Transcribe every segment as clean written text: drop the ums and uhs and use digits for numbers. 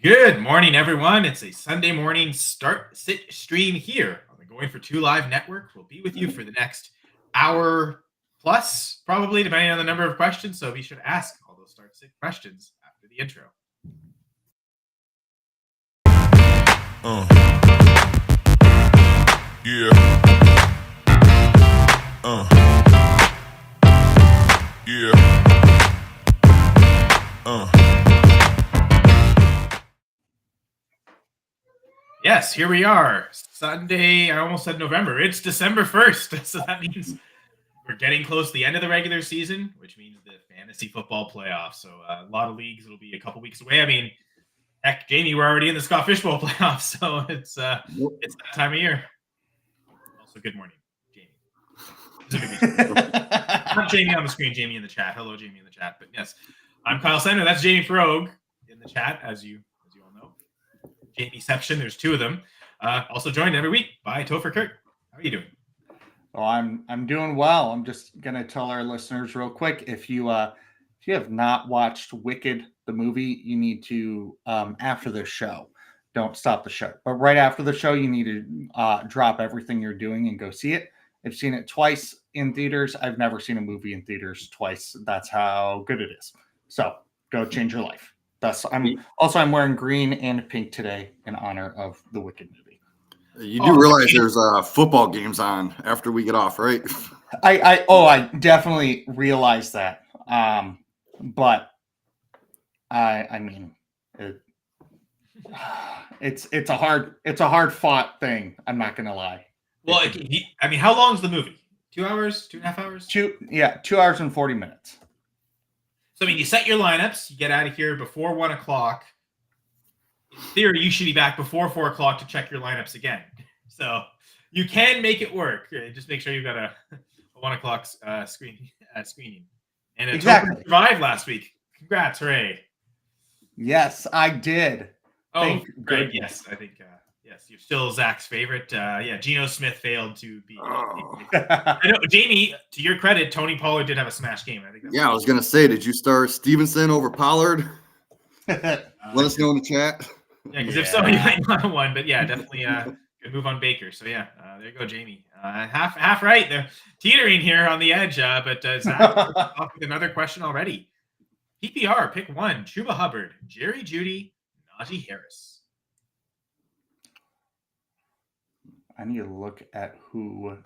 Good morning, everyone. It's a Sunday morning start sit stream here on the Going for Two Live network. We'll be with you for the next hour plus, probably, depending on the number of questions. So be sure to ask all those start sit questions after the intro. Yeah. Yeah. Yes, here we are. Sunday, I almost said November. It's December 1st. So that means we're getting close to the end of the regular season, which means the fantasy football playoffs. So a lot of leagues, it'll be a couple weeks away. I mean, heck, Jamie, we're already in the Scott Fishbowl playoffs, so it's that time of year. Also, good morning, Jamie. Not Jamie on the screen, Jamie in the chat. Hello, Jamie in the chat. But yes, I'm Kyle Sender. That's Jamie Ferrogue in the chat, as you all know. Jamieception, there's two of them. Also joined every week by Topher Kirk. How are you doing? Oh, I'm doing well. I'm just gonna tell our listeners real quick, if you have not watched Wicked the movie, you need to after the show. Don't stop the show, but right after the show, you need to drop everything you're doing and go see it. I've seen it twice in theaters. I've never seen a movie in theaters twice. That's how good it is. So go change your life. I'm wearing green and pink today in honor of the Wicked movie. You do realize there's football games on after we get off, right? I definitely realize that. But I mean, it's a hard fought thing. I'm not gonna lie. Well, I mean, how long is the movie? 2 hours, 2.5 hours? 2 hours and 40 minutes. So, I mean, you set your lineups, you get out of here before 1 o'clock. In theory, you should be back before 4 o'clock to check your lineups again. So, you can make it work. Just make sure you've got a 1 o'clock screening. And exactly. Survived last week. Congrats, hooray. Yes, I did. Oh, great. Yes, I think, yes, you're still Zach's favorite. Geno Smith failed to be. I know, Jamie, to your credit, Tony Pollard did have a smash game. I think. I was going to say, did you start Stevenson over Pollard? Let us know in the chat. Yeah, because if so, you might not have won. But yeah, definitely good move on Baker. So yeah, there you go, Jamie. Half right. They're teetering here on the edge. But Zach off with another question already. PPR, pick one. Chuba Hubbard, Jerry Jeudy, Najee Harris. I need to look at who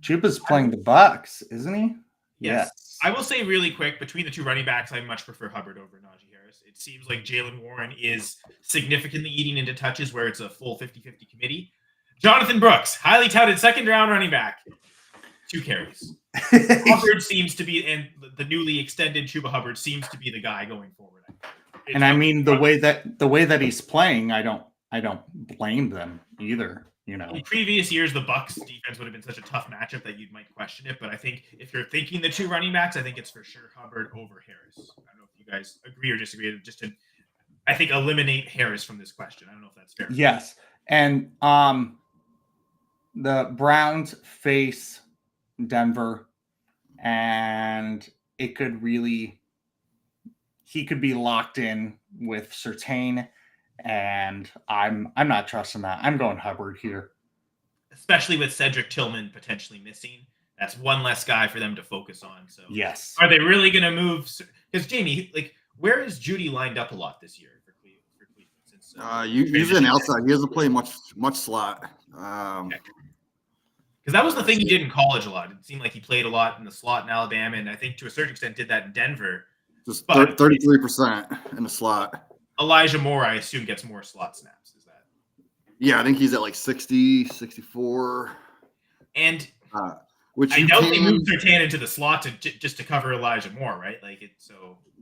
Chuba's playing the Bucks, isn't he? Yes. I will say really quick, between the two running backs, I much prefer Hubbard over Najee Harris. It seems like Jaylen Warren is significantly eating into touches where it's a full 50-50 committee. Jonathan Brooks, highly touted second-round running back, 2 carries. Hubbard seems to be, and the newly extended Chuba Hubbard seems to be the guy going forward. And I mean, the way that he's playing, I don't blame them either. You know, in previous years, the Bucks defense would have been such a tough matchup that you might question it. But I think if you're thinking the two running backs, I think it's for sure Hubbard over Harris. I don't know if you guys agree or disagree. Just to, I think, eliminate Harris from this question. I don't know if that's fair. Yes, and the Browns face Denver, and he could be locked in with Surtain. And I'm not trusting that. I'm going Hubbard here. Especially with Cedric Tillman potentially missing. That's one less guy for them to focus on. So yes. Are they really going to move? Because Jamie, where is Jeudy lined up a lot this year for Cleveland? Since usually an outside. He doesn't play much slot. Because that was the thing he did in college a lot. It seemed like he played a lot in the slot in Alabama, and I think to a certain extent did that in Denver. Just 33% in the slot. Elijah Moore, I assume, gets more slot snaps. Is that? Yeah, I think he's at 60, 64. And which I doubt they moved Surtain into the slot just to cover Elijah Moore, right?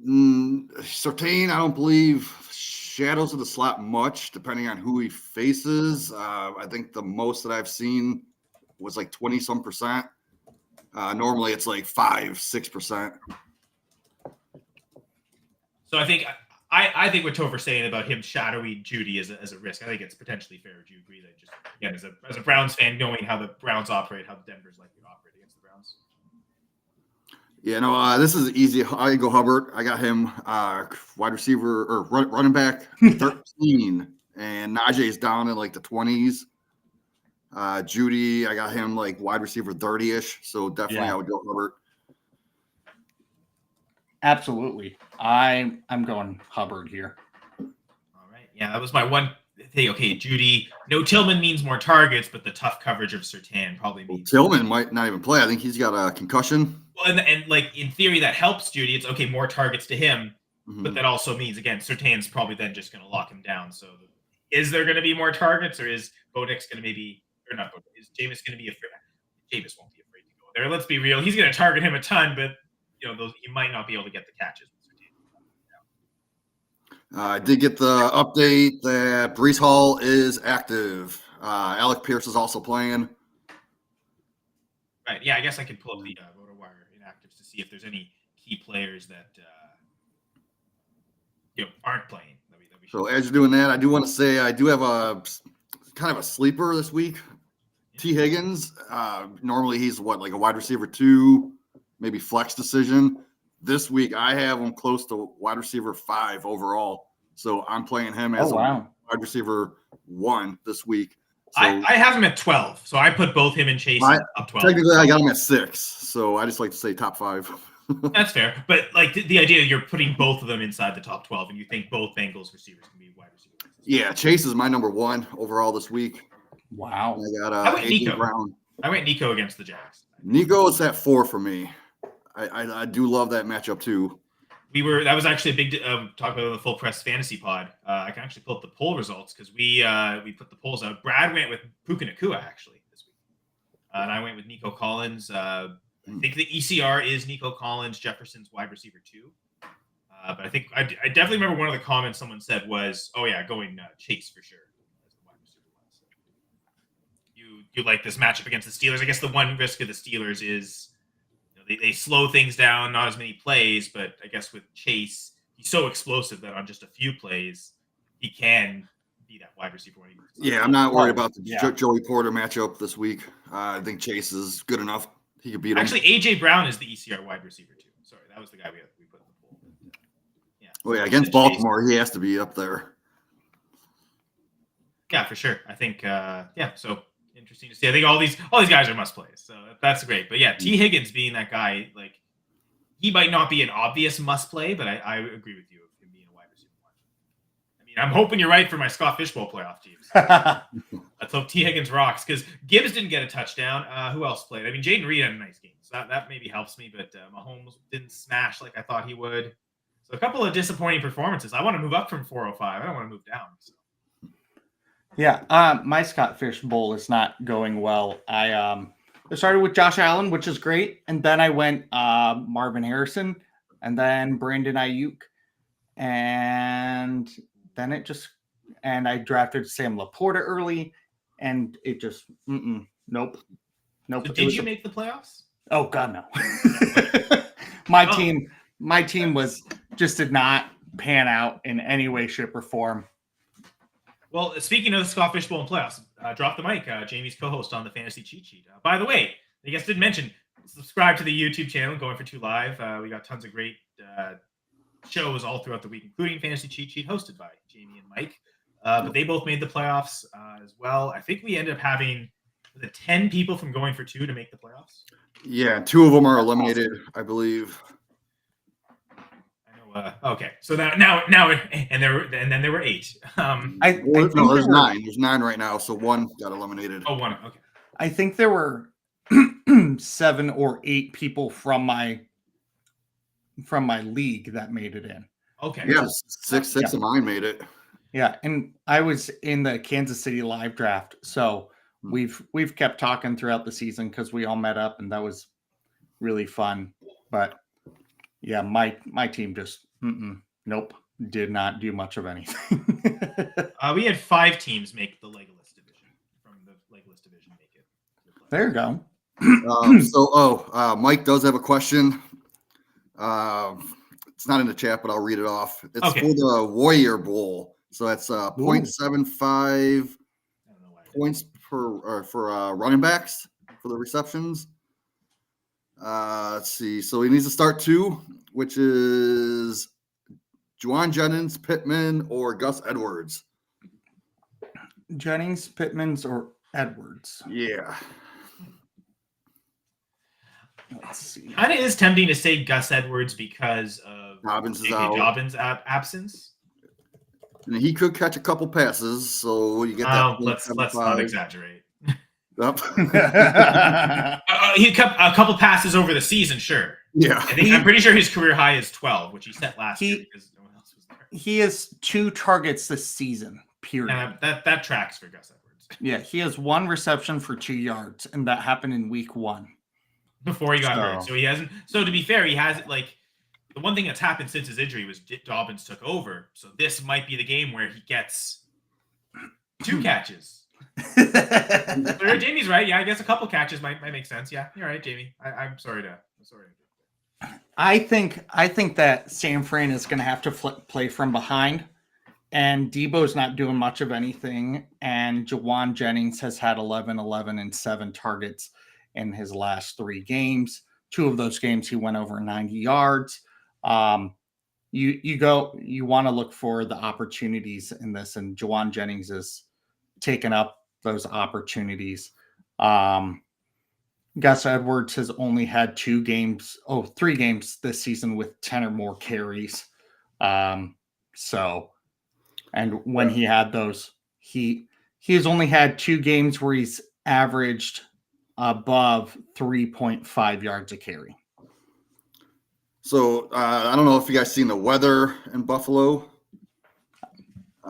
Surtain, I don't believe shadows of the slot much, depending on who he faces. I think the most that I've seen was 20-some%. Normally it's 5-6%. So I think what Topher's saying about him shadowing Jeudy as a risk, I think it's potentially fair. Do you agree that just again as a Browns fan, knowing how the Browns operate, how Denver's likely to operate against the Browns? Yeah, no, this is easy. I go Hubbard. I got him wide receiver or running back 13, and Najee's down in like the 20s. Judy, I got him like wide receiver 30-ish. So definitely I would go Hubbard. Absolutely. I'm going Hubbard here. All right. Yeah, that was my one thing. Okay, Judy. No, Tillman means more targets, but the tough coverage of Surtain probably means Tillman might not even play. I think he's got a concussion. Well, and like in theory, that helps Judy. It's okay, more targets to him, but that also means again, Surtain's probably then just going to lock him down. So, is there going to be more targets, or is Bodek's going to maybe, or not? Is Jameis going to be afraid? Jameis won't be afraid to go there. Let's be real. He's going to target him a ton, but those he might not be able to get the catches. I did get the update that Brees Hall is active. Alec Pierce is also playing. Right. Yeah, I guess I could pull up the RotoWire inactives to see if there's any key players that aren't playing. So as you're doing that, I do want to say I do have a kind of a sleeper this week. T. Higgins. Normally he's like a wide receiver 2, maybe flex decision. This week I have him close to wide receiver 5 overall. So I'm playing him as a wide receiver 1 this week. So, I have him at 12, so I put both him and Chase up 12. Technically, I got him at 6, so I just like to say top 5. That's fair, but like the idea you're putting both of them inside the top 12, and you think both Bengals receivers can be wide receivers. Yeah, Chase is my number 1 overall this week. Wow. I got Nico. Brown. I went Nico against the Jags. Nico is at 4 for me. I do love that matchup too. That was actually a big talk about the full press fantasy pod. I can actually pull up the poll results because we put the polls out. Brad went with Puka Nacua actually this week, and I went with Nico Collins. I think the ECR is Nico Collins, Jefferson's wide receiver 2. But I think I definitely remember one of the comments someone said was, "Oh yeah, going Chase for sure as the wide receiver 1." So you like this matchup against the Steelers? I guess the one risk of the Steelers is. They slow things down, not as many plays, but I guess with Chase, he's so explosive that on just a few plays, he can be that wide receiver. Yeah, I'm not worried about the Joey Porter matchup this week. I think Chase is good enough. He could beat him. Actually, AJ Brown is the ECR wide receiver too. Sorry, that was the guy we put in the poll. Yeah. Oh yeah, against Baltimore, he has to be up there. Yeah, for sure. I think so interesting to see. I think all these guys are must plays, so that's great. But yeah, T. Higgins being that guy, like he might not be an obvious must play, but I agree with you of him being a wide receiver 1. I mean, I'm hoping you're right for my Scott Fishbowl playoff teams. Let's hope T. Higgins rocks because Gibbs didn't get a touchdown. Who else played? I mean, Jaden Reed had a nice game, so that maybe helps me. But Mahomes didn't smash like I thought he would. So a couple of disappointing performances. I want to move up from 405. I don't want to move down. So. Yeah, my Scott Fish Bowl is not going well. I started with Josh Allen, which is great, and then I went Marvin Harrison, and then Brandon Ayuk, and then I drafted Sam Laporta early, and it just nope. So did you make the playoffs? Oh God, no. My team did not pan out in any way, shape, or form. Well, speaking of the Scott Fishbowl and playoffs, drop the mic. Jamie's co-host on the Fantasy Cheat Sheet. By the way, I guess didn't mention, subscribe to the YouTube channel, Going for 2 Live. We got tons of great shows all throughout the week, including Fantasy Cheat Sheet, hosted by Jamie and Mike. But they both made the playoffs as well. I think we ended up having 10 people from Going for 2 to make the playoffs. Yeah, 2 of them are eliminated, I believe. Okay, so now, and then there were 8. There's 9. There's 9 right now, so 1 got eliminated. Oh, 1. Okay. I think there were 7 or 8 people from my league that made it in. Okay. Yeah, 6 of mine made it. Yeah, and I was in the Kansas City live draft, so we've kept talking throughout the season because we all met up, and that was really fun. But yeah, my team just nope, did not do much of anything. We had 5 teams make the Legolas division from the Legolas division make it. There you go. Mike does have a question. It's not in the chat, but I'll read it off. It's for the Warrior Bowl. So that's 0.75 points for running backs for the receptions. Let's see. So he needs to start 2, which is Juwan Jennings, Pittman, or Gus Edwards. Jennings, Pittman's, or Edwards. Yeah. Let's see. Kind of is tempting to say Gus Edwards because of Dobbins is J.K. out. Dobbins' absence. And he could catch a couple passes, so you get that. Let's not exaggerate. Yep. He kept a couple passes over the season, sure. Yeah. I'm pretty sure his career high is 12, which he set last year because no one else was there. He has 2 targets this season, period. That tracks for Gus Edwards. Yeah, he has 1 reception for 2 yards, and that happened in week 1. Before he got hurt. So he hasn't. So to be fair, he hasn't, like, the one thing that's happened since his injury was Dobbins took over. So this might be the game where he gets 2 catches. Jamie's right. Yeah, I guess a couple catches might make sense. Yeah, you're right, Jamie. I'm sorry. I think that San Fran is going to have to play from behind, and Debo's not doing much of anything. And Juwan Jennings has had 11, and 7 targets in his last 3 games. 2 of those games he went over 90 yards. You want to look for the opportunities in this, and Juwan Jennings is taking up those opportunities. Gus Edwards has only had 3 games this season with 10 or more carries. And when he had those, he has only had 2 games where he's averaged above 3.5 yards a carry. So I don't know if you guys seen the weather in Buffalo.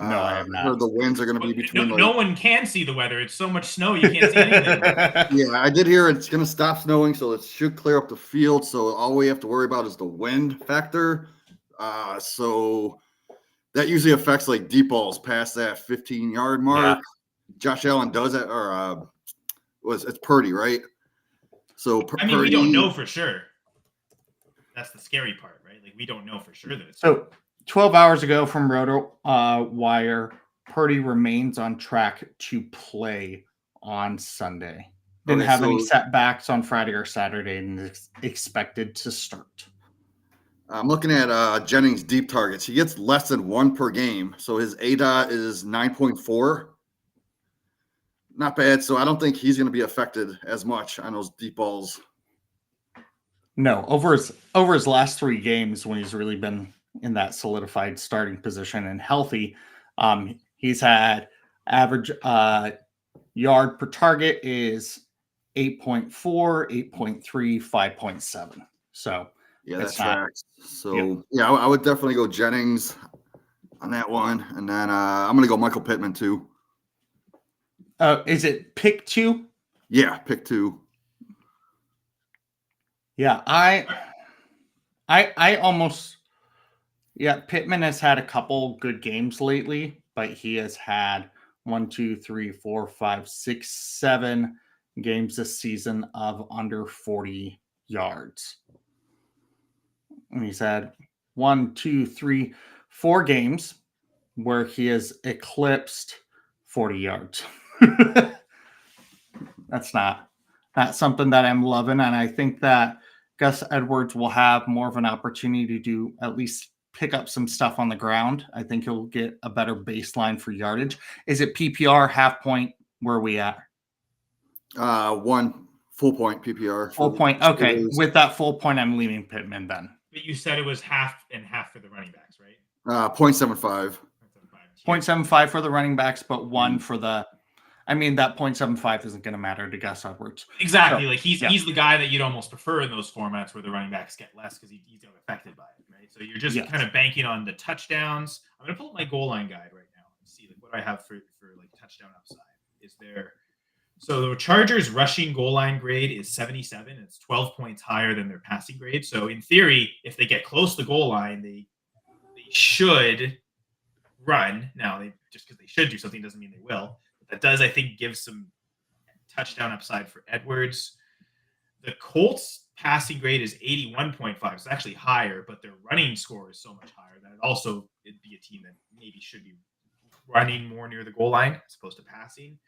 No, I have not. I heard the winds are going to be between. No one can see the weather. It's so much snow you can't see anything. Yeah, I did hear it's going to stop snowing, so it should clear up the field. So all we have to worry about is the wind factor. So that usually affects like deep balls past that 15-yard mark. Yeah. Josh Allen does it, or it's Purdy, right? So Purdy, we don't know for sure. That's the scary part, right? Like, we don't know for sure that it's. So 12 hours ago from Roto Wire, Purdy remains on track to play on Sunday. Didn't have any setbacks on Friday or Saturday, and is expected to start. I'm looking at Jennings' deep targets. He gets less than 1 per game, so his ADOT is 9.4. Not bad. So I don't think he's going to be affected as much on those deep balls. No, over his last 3 games when he's really been in that solidified starting position and healthy, he's had average yard per target is 8.4, 8.3, 5.7. So yeah, that tracks. So yeah, I would definitely go Jennings on that one, and then I'm going to go Michael Pittman too. Is it pick 2? Yeah, pick 2. Yeah, I almost. Yeah, Pittman has had a couple good games lately, but he has had 1, 2, 3, 4, 5, 6, 7 games this season of under 40 yards. And he's had 1, 2, 3, 4 games where he has eclipsed 40 yards. That's not something that I'm loving, and I think that Gus Edwards will have more of an opportunity to at least pick up some stuff on the ground. I think he'll get a better baseline for yardage. Is it PPR, half point? Where are we at? 1 full point PPR. Full point. Okay. With that full point, I'm leaving Pittman then. But you said it was half and half for the running backs, right? 0.75. 0.75 for the running backs, but 1 for the. I mean, that 0.75 isn't going to matter to Gus Edwards. Exactly. So, like he's the guy that you'd almost prefer in those formats where the running backs get less because he's affected by it, right? So you're just kind of banking on the touchdowns. I'm going to pull up my goal line guide right now and see like what I have for like touchdown upside. Is there? So the Chargers rushing goal line grade is 77. It's 12 points higher than their passing grade. So in theory, if they get close to the goal line, they should run. Now, just because they should do something doesn't mean they will. That does, I think, give some touchdown upside for Edwards. The Colts passing grade is 81.5. It's actually higher, but their running score is so much higher that it'd be a team that maybe should be running more near the goal line as opposed to passing.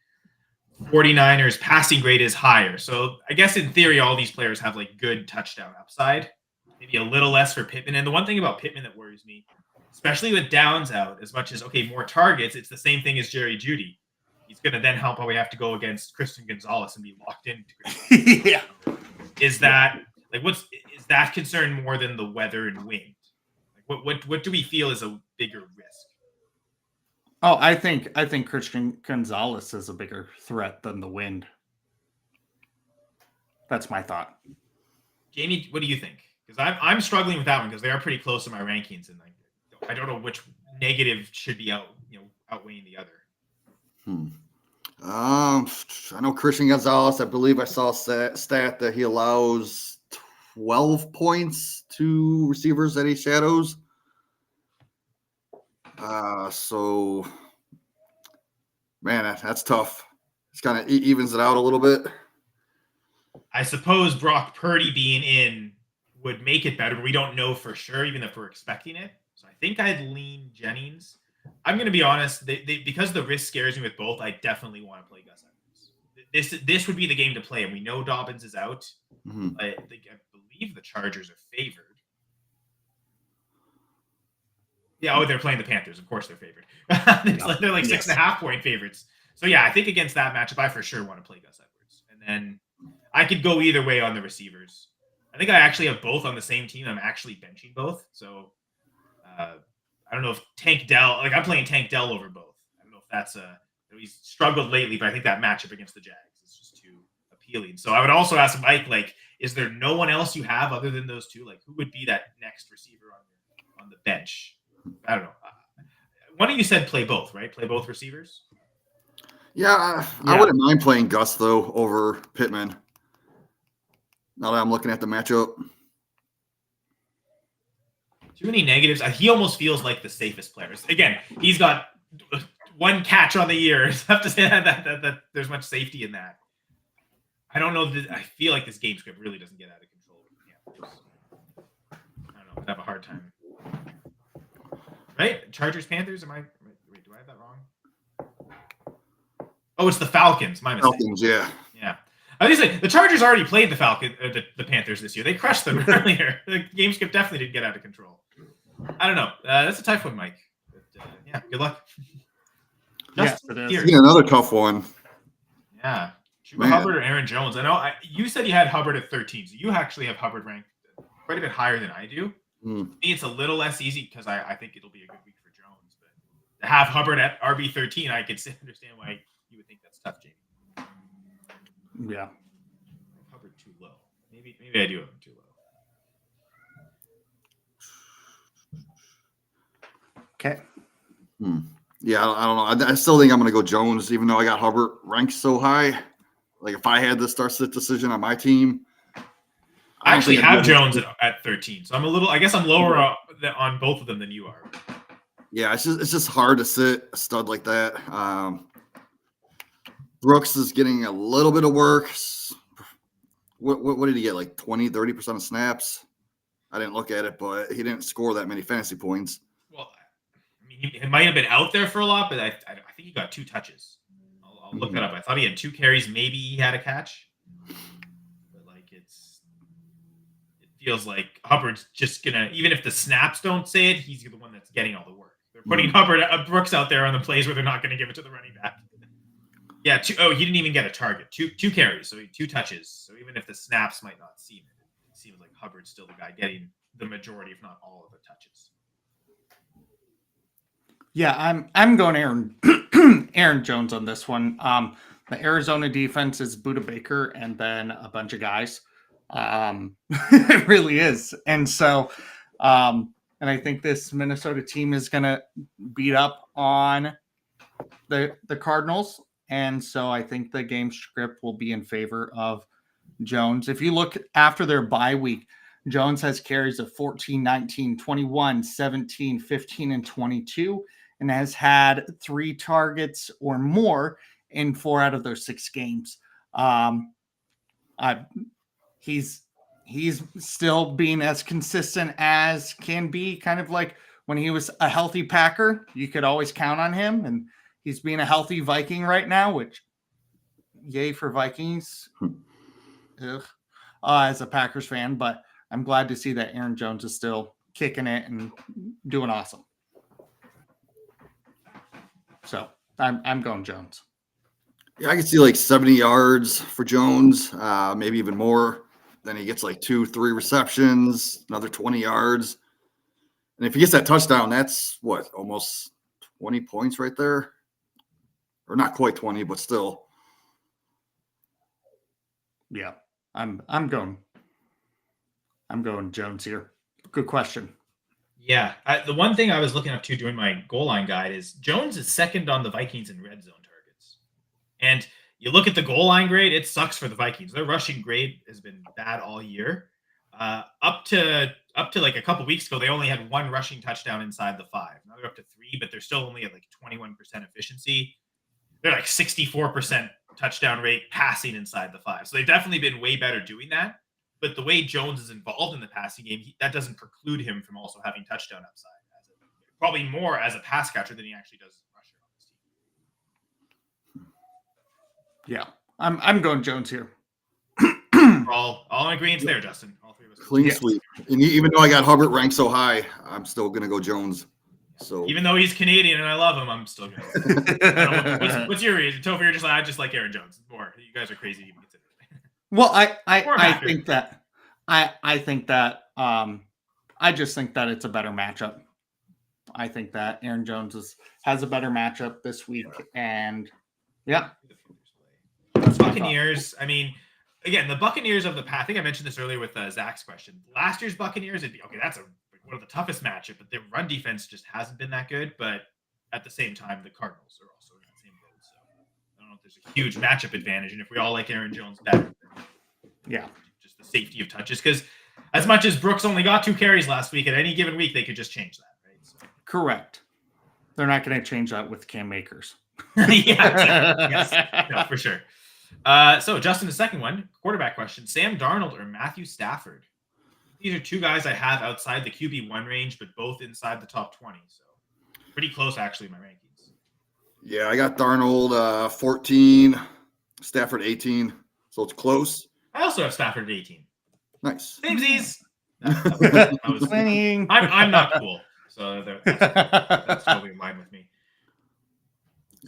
49ers passing grade is higher. So I guess in theory, all these players have like good touchdown upside. Maybe a little less for Pittman. And the one thing about Pittman that worries me, especially with Downs out, as much as okay, more targets, it's the same thing as Jerry Jeudy. He's going to then help probably have to go against Christian Gonzalez and be locked into Christian. Yeah. Is that like is that concern more than the weather and wind? Like what do we feel is a bigger risk? Oh, I think Christian Gonzalez is a bigger threat than the wind. That's my thought. Jamie, what do you think? Because I'm struggling with that one because they are pretty close to my rankings, and like I don't know which negative should be outweighing the other. I know Christian Gonzalez. I believe I saw a stat that he allows 12 points to receivers that he shadows. So, man, that's tough. It's kind of evens it out a little bit. I suppose Brock Purdy being in would make it better, but we don't know for sure, even if we're expecting it. So I think I'd lean Jennings. I'm going to be honest, because the risk scares me with both, I definitely want to play Gus Edwards. This would be the game to play, and we know Dobbins is out. Mm-hmm. I believe the Chargers are favored. Yeah, they're playing the Panthers. Of course they're favored. They're like 6.5 point favorites. So yeah, I think against that matchup, I for sure want to play Gus Edwards. And then I could go either way on the receivers. I think I actually have both on the same team. I'm actually benching both. So I don't know if Tank Dell, like I'm playing Tank Dell over both. I don't know if that's he's struggled lately, but I think that matchup against the Jags is just too appealing. So I would also ask Mike, like, is there no one else you have other than those two? Like, who would be that next receiver on the bench? I don't know. One of you said play both, right? Play both receivers? Yeah, I wouldn't mind playing Gus, though, over Pittman. Now that I'm looking at the matchup. Too many negatives. He almost feels like the safest players. Again, he's got one catch on the year. I have to say that there's much safety in that. I don't know. I feel like this game script really doesn't get out of control. I don't know. I have a hard time. Right? Chargers, Panthers? Wait, do I have that wrong? Oh, it's the Falcons. My mistake. Falcons, yeah. Yeah. I was gonna say, the Chargers already played the Panthers this year. They crushed them earlier. The game script definitely didn't get out of control. I don't know. That's a tough one, Mike. But, yeah, good luck. Yes, it is. Yeah, another tough one. Yeah. Chuba Hubbard or Aaron Jones? I know you said you had Hubbard at 13, so you actually have Hubbard ranked quite a bit higher than I do. To me, it's a little less easy because I think it'll be a good week for Jones. But to have Hubbard at RB 13, I could understand why you would think that's tough, Jamie. Yeah. Hubbard too low. Maybe I do have him too low. Okay. Yeah, I don't know. I still think I'm going to go Jones, even though I got Hubbard ranked so high. Like if I had the start-sit decision on my team. I actually have Jones at 13, so I guess I'm lower on both of them than you are. Yeah, it's just hard to sit a stud like that. Brooks is getting a little bit of work. What did he get? Like 20, 30% of snaps? I didn't look at it, but he didn't score that many fantasy points. Well, I mean, he might have been out there for a lot, but I think he got 2 touches. I'll look that up. I thought he had 2 carries. Maybe he had a catch. But like it feels like Hubbard's just gonna, even if the snaps don't say it, he's the one that's getting all the work. They're putting Brooks out there on the plays where they're not going to give it to the running back. Yeah. He didn't even get a target. Two carries, so 2 touches. So even if the snaps might not seem it seems like Hubbard's still the guy getting the majority, if not all, of the touches. Yeah, I'm going Aaron Jones on this one. The Arizona defense is Buda Baker and then a bunch of guys. It really is. And so, and I think this Minnesota team is going to beat up on the Cardinals. And so I think the game script will be in favor of Jones. If you look after their bye week, Jones has carries of 14, 19, 21, 17, 15, and 22, and has had 3 targets or more in 4 out of those 6 games. He's still being as consistent as can be, kind of like when he was a healthy Packer. You could always count on him, and he's being a healthy Viking right now, which yay for Vikings. Ugh. As a Packers fan, but I'm glad to see that Aaron Jones is still kicking it and doing awesome. So I'm going Jones. Yeah, I can see like 70 yards for Jones, maybe even more. Then he gets like 2-3 receptions, another 20 yards. And if he gets that touchdown, that's what, almost 20 points right there? Or not quite 20, but still. Yeah, I'm going Jones here. Good question. Yeah, the one thing I was looking up to doing my goal line guide is Jones is second on the Vikings in red zone targets. And you look at the goal line grade, it sucks for the Vikings. Their rushing grade has been bad all year. Up to like a couple weeks ago, they only had one rushing touchdown inside the 5. Now they're up to 3, but they're still only at like 21% efficiency. They're like 64% touchdown rate passing inside the 5. So they've definitely been way better doing that. But the way Jones is involved in the passing game, that doesn't preclude him from also having touchdown upside. Probably more as a pass catcher than he actually does as a rusher on this team. Yeah, I'm going Jones here. We're all in agreement there, Justin. All three of us. Clean sweep. And even though I got Hubbard ranked so high, I'm still going to go Jones. So even though he's Canadian and I love him, I'm still going to. What's your reason? Topher, you're just like, I just like Aaron Jones more. You guys are crazy to even consider it. Well, I think that I just think that it's a better matchup. I think that Aaron Jones has a better matchup this week, and yeah. The Buccaneers. I mean, again, the Buccaneers of the past. I think I mentioned this earlier with Zach's question. Last year's Buccaneers, it'd be okay. That's one of the toughest matchup, but their run defense just hasn't been that good. But at the same time, the Cardinals are also in that same boat. So I don't know if there's a huge matchup advantage, and if we all like Aaron Jones better, yeah, just the safety of touches. Because as much as Brooks only got 2 carries last week, at any given week they could just change that, right? So. Correct. They're not going to change that with Cam Akers. Yes, no, for sure. So Justin, the second one, quarterback question: Sam Darnold or Matthew Stafford? These are 2 guys I have outside the QB1 range, but both inside the top 20. So pretty close, actually, in my rankings. yeah, I got Darnold 14, Stafford 18. So it's close. I also have Stafford at 18. Nice. Samesies. Winning. I'm not cool. So that's totally in line with me.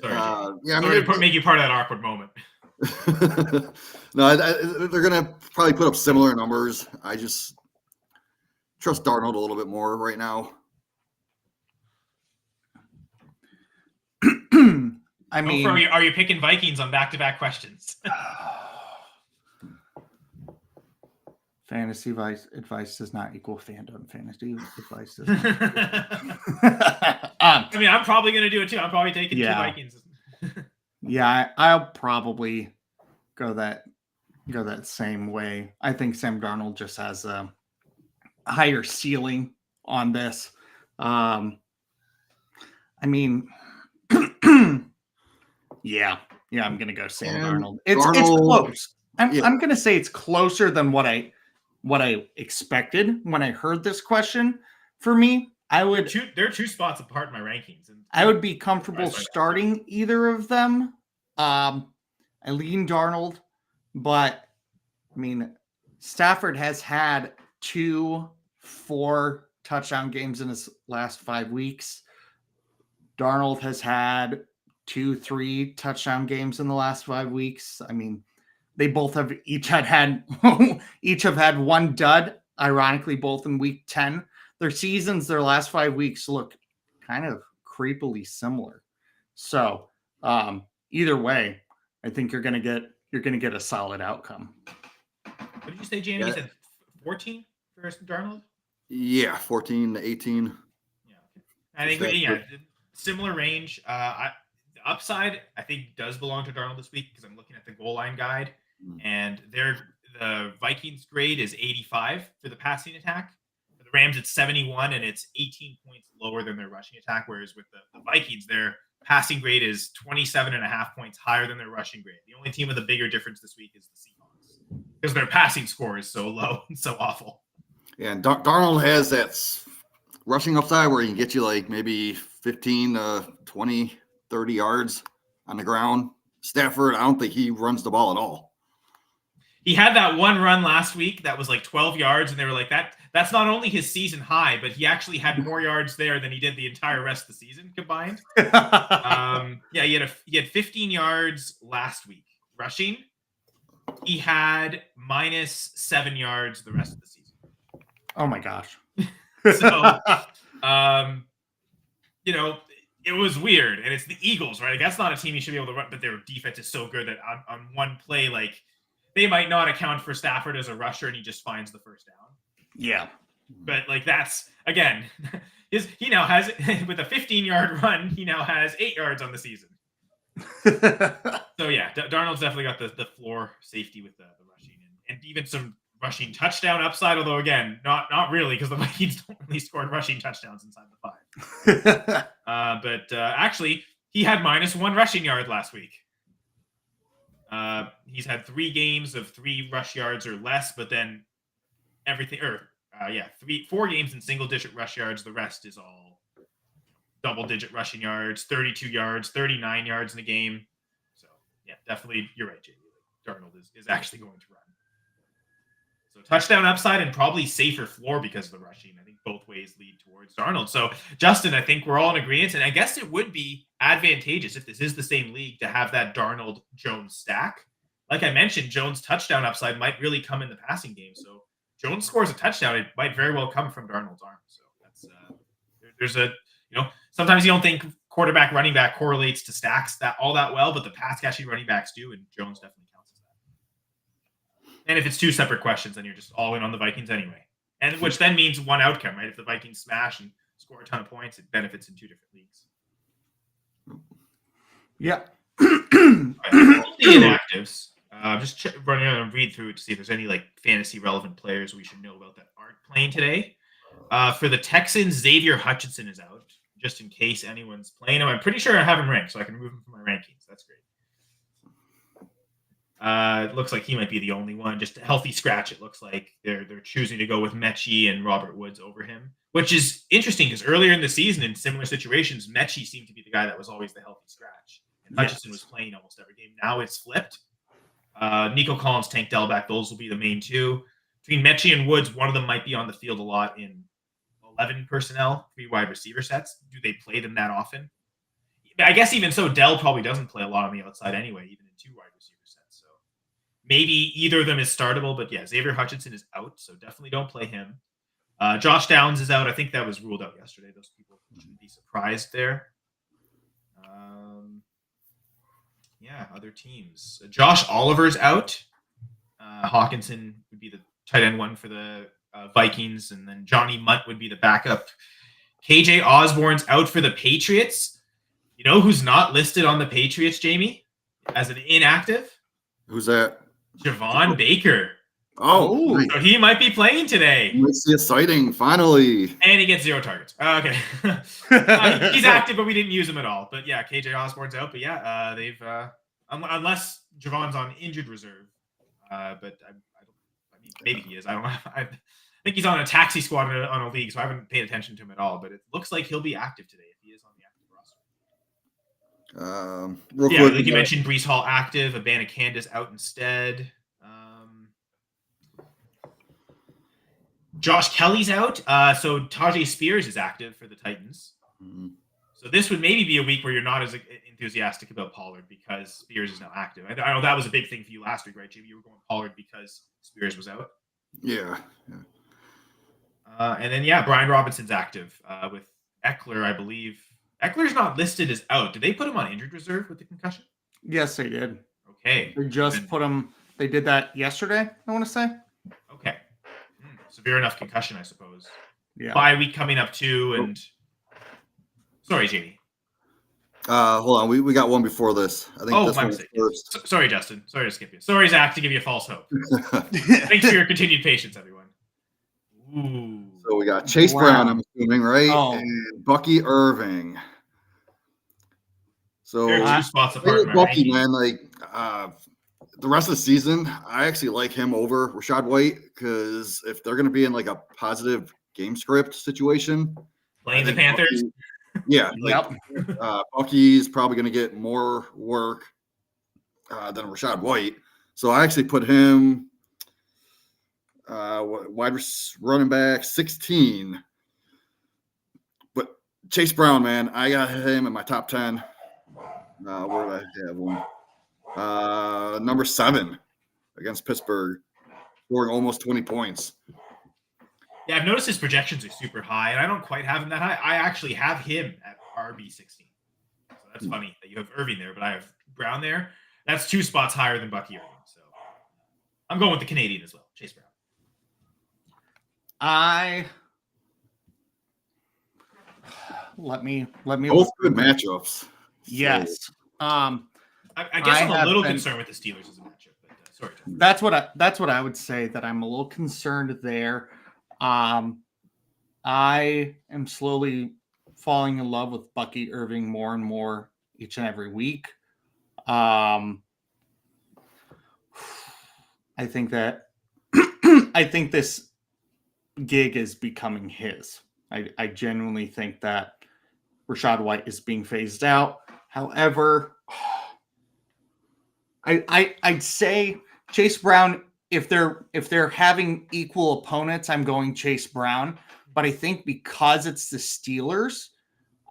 Sorry, yeah, I mean, sorry to make you part of that awkward moment. No, they're going to probably put up similar numbers. I just trust Darnold a little bit more right now. I mean, are you picking Vikings on back-to-back questions? Fantasy advice does not equal fandom. Fantasy advice does not. I mean, I'm probably going to do it too. I'm probably taking 2 Vikings. Yeah, I'll probably go that same way. I think Sam Darnold just has a higher ceiling on this. I mean, yeah, I'm gonna go Sam Darnold. It's close. I'm gonna say it's closer than what I expected when I heard this question. For me, there are 2 spots apart in my rankings, and I would be comfortable starting either of them. I lean Darnold, but I mean, Stafford has had 2 4 touchdown games in his last 5 weeks. Darnold has had 2 3 touchdown games in the last 5 weeks. I mean, they both have each have had 1 dud. Ironically, both in week 10. Their seasons, their last 5 weeks look kind of creepily similar. So either way, I think you're gonna get a solid outcome. What did you say, Jamie? You said 14 for Darnold? Yeah, 14 to 18. Yeah, okay. I think similar range. The upside I think does belong to Darnold this week because I'm looking at the goal line guide, and the Vikings grade is 85 for the passing attack. For the Rams, it's 71, and it's 18 points lower than their rushing attack. Whereas with the Vikings, their passing grade is 27.5 points higher than their rushing grade. The only team with a bigger difference this week is the Seahawks because their passing score is so low and so awful. Yeah, and Darnold has that rushing upside where he can get you like maybe 15 to 20, 30 yards on the ground. Stafford, I don't think he runs the ball at all. He had that one run last week that was like 12 yards, and they were like, that's not only his season high, but he actually had more yards there than he did the entire rest of the season combined. He had 15 yards last week rushing. He had -7 yards the rest of the season. Oh my gosh. So, it was weird, and it's the Eagles, right? Like, that's not a team you should be able to run, but their defense is so good that on one play, like, they might not account for Stafford as a rusher, and he just finds the first down. Yeah. But like, that's again, he now has with a 15-yard run, he now has 8 yards on the season. So yeah, Darnold's definitely got the floor safety with the rushing and even some rushing touchdown upside. Although again, not really, because the Vikings don't really score rushing touchdowns inside the 5. But actually, he had -1 rushing yard last week. He's had 3 games of 3 rush yards or less, but then 4 games in single-digit rush yards. The rest is all double-digit rushing yards, 32 yards, 39 yards in a game. So yeah, definitely, you're right, JD. Darnold is actually going to run. So touchdown upside and probably safer floor because of the rushing. I think both ways lead towards Darnold. So Justin, I think we're all in agreement, and I guess it would be advantageous if this is the same league to have that Darnold-Jones stack. Like I mentioned, Jones' touchdown upside might really come in the passing game. So Jones scores a touchdown, it might very well come from Darnold's arm. So that's there's a sometimes you don't think quarterback running back correlates to stacks that well, but the pass catching running backs do, and Jones definitely counts as that. And if it's 2 separate questions, then you're just all in on the Vikings anyway. And which then means one outcome, right? If the Vikings smash and score a ton of points, it benefits in 2 different leagues. Yeah. The inactives. Just running around and read through it to see if there's any like fantasy relevant players we should know about that aren't playing today. For the Texans, Xavier Hutchinson is out, just in case anyone's playing him. I'm pretty sure I have him ranked, so I can remove him from my rankings. That's great. It looks like he might be the only one. Just a healthy scratch. It looks like they're choosing to go with Mechie and Robert Woods over him, which is interesting because earlier in the season, in similar situations, Mechie seemed to be the guy that was always the healthy scratch, and Hutchinson was playing almost every game. Now it's flipped. Nico Collins, Tank Delback, those will be the main 2. Between Mechie and Woods, one of them might be on the field a lot in 11 personnel, 3 wide receiver sets. Do they play them that often? I guess even so, Dell probably doesn't play a lot on the outside anyway, even in 2 wide receiver sets. So maybe either of them is startable, but yeah, Xavier Hutchinson is out, so definitely don't play him. Josh Downs is out. I think that was ruled out yesterday. Those people shouldn't be surprised there. Other teams. Josh Oliver's out. Hawkinson would be the tight end one for the Vikings, and then Johnny Mutt would be the backup. KJ Osborne's out for the Patriots. You know who's not listed on the Patriots, Jamie, as an inactive? Who's that? Javon Baker. Oh, so he might be playing today. It's exciting, finally. And he gets 0 targets. Okay. He's active, but we didn't use him at all. But yeah, KJ Osborne's out. But yeah, they've unless Javon's on injured reserve. But I mean, maybe he is. I don't know. I think he's on a taxi squad on a league, so I haven't paid attention to him at all. But it looks like he'll be active today if he is on the active roster. Quick, like you mentioned, Breece Hall active. Abanikanda out instead. Josh Kelly's out. So Tajay Spears is active for the Titans. Mm-hmm. So this would maybe be a week where you're not as enthusiastic about Pollard because Spears is now active. I know that was a big thing for you last week, right, Jimmy? You were going Pollard because Spears was out. Yeah. And then, Brian Robinson's active with Eckler, I believe. Eckler's not listed as out. Did they put him on injured reserve with the concussion? Yes, they did. Okay. They just put him. They did that yesterday, I want to say. Okay. Severe enough concussion, I suppose. Yeah. Bye week coming up too, and sorry, JD. Hold on, we got one before this. I think this my one's mistake. first. Sorry, Justin. Sorry to skip you. Sorry, Zach, to give you a false hope. Thanks for your continued patience, everyone. Ooh. So we got Chase Brown, I'm assuming, right? Oh. And Bucky Irving. So They're 2 spots apart. In my Bucky, ranking. man, like the rest of the season, I actually like him over Rashad White because if they're going to be in like a positive game script situation, Playing the Panthers. Bucky's probably going to get more work. than Rashad White. So I actually put him running back 16. But Chase Brown, man, I got him in my top 10. Where did I have him? Number 7 against Pittsburgh, scoring almost 20 points. Yeah, I've noticed his projections are super high, and I don't quite have him that high. I actually have him at RB16. So that's funny that you have Irving there, but I have Brown there. That's 2 spots higher than Bucky Irving. So I'm going with the Canadian as well, Chase Brown. Let me both good matchups. Yes. I guess I'm a little concerned with the Steelers as a matchup, but sorry. That's what I would say, that I'm a little concerned there. I am slowly falling in love with Bucky Irving more and more each and every week. I think that I think this gig is becoming his. I genuinely think that Rashad White is being phased out. However, I'd say Chase Brown, if they're having equal opponents, I'm going Chase Brown. But I think because it's the Steelers,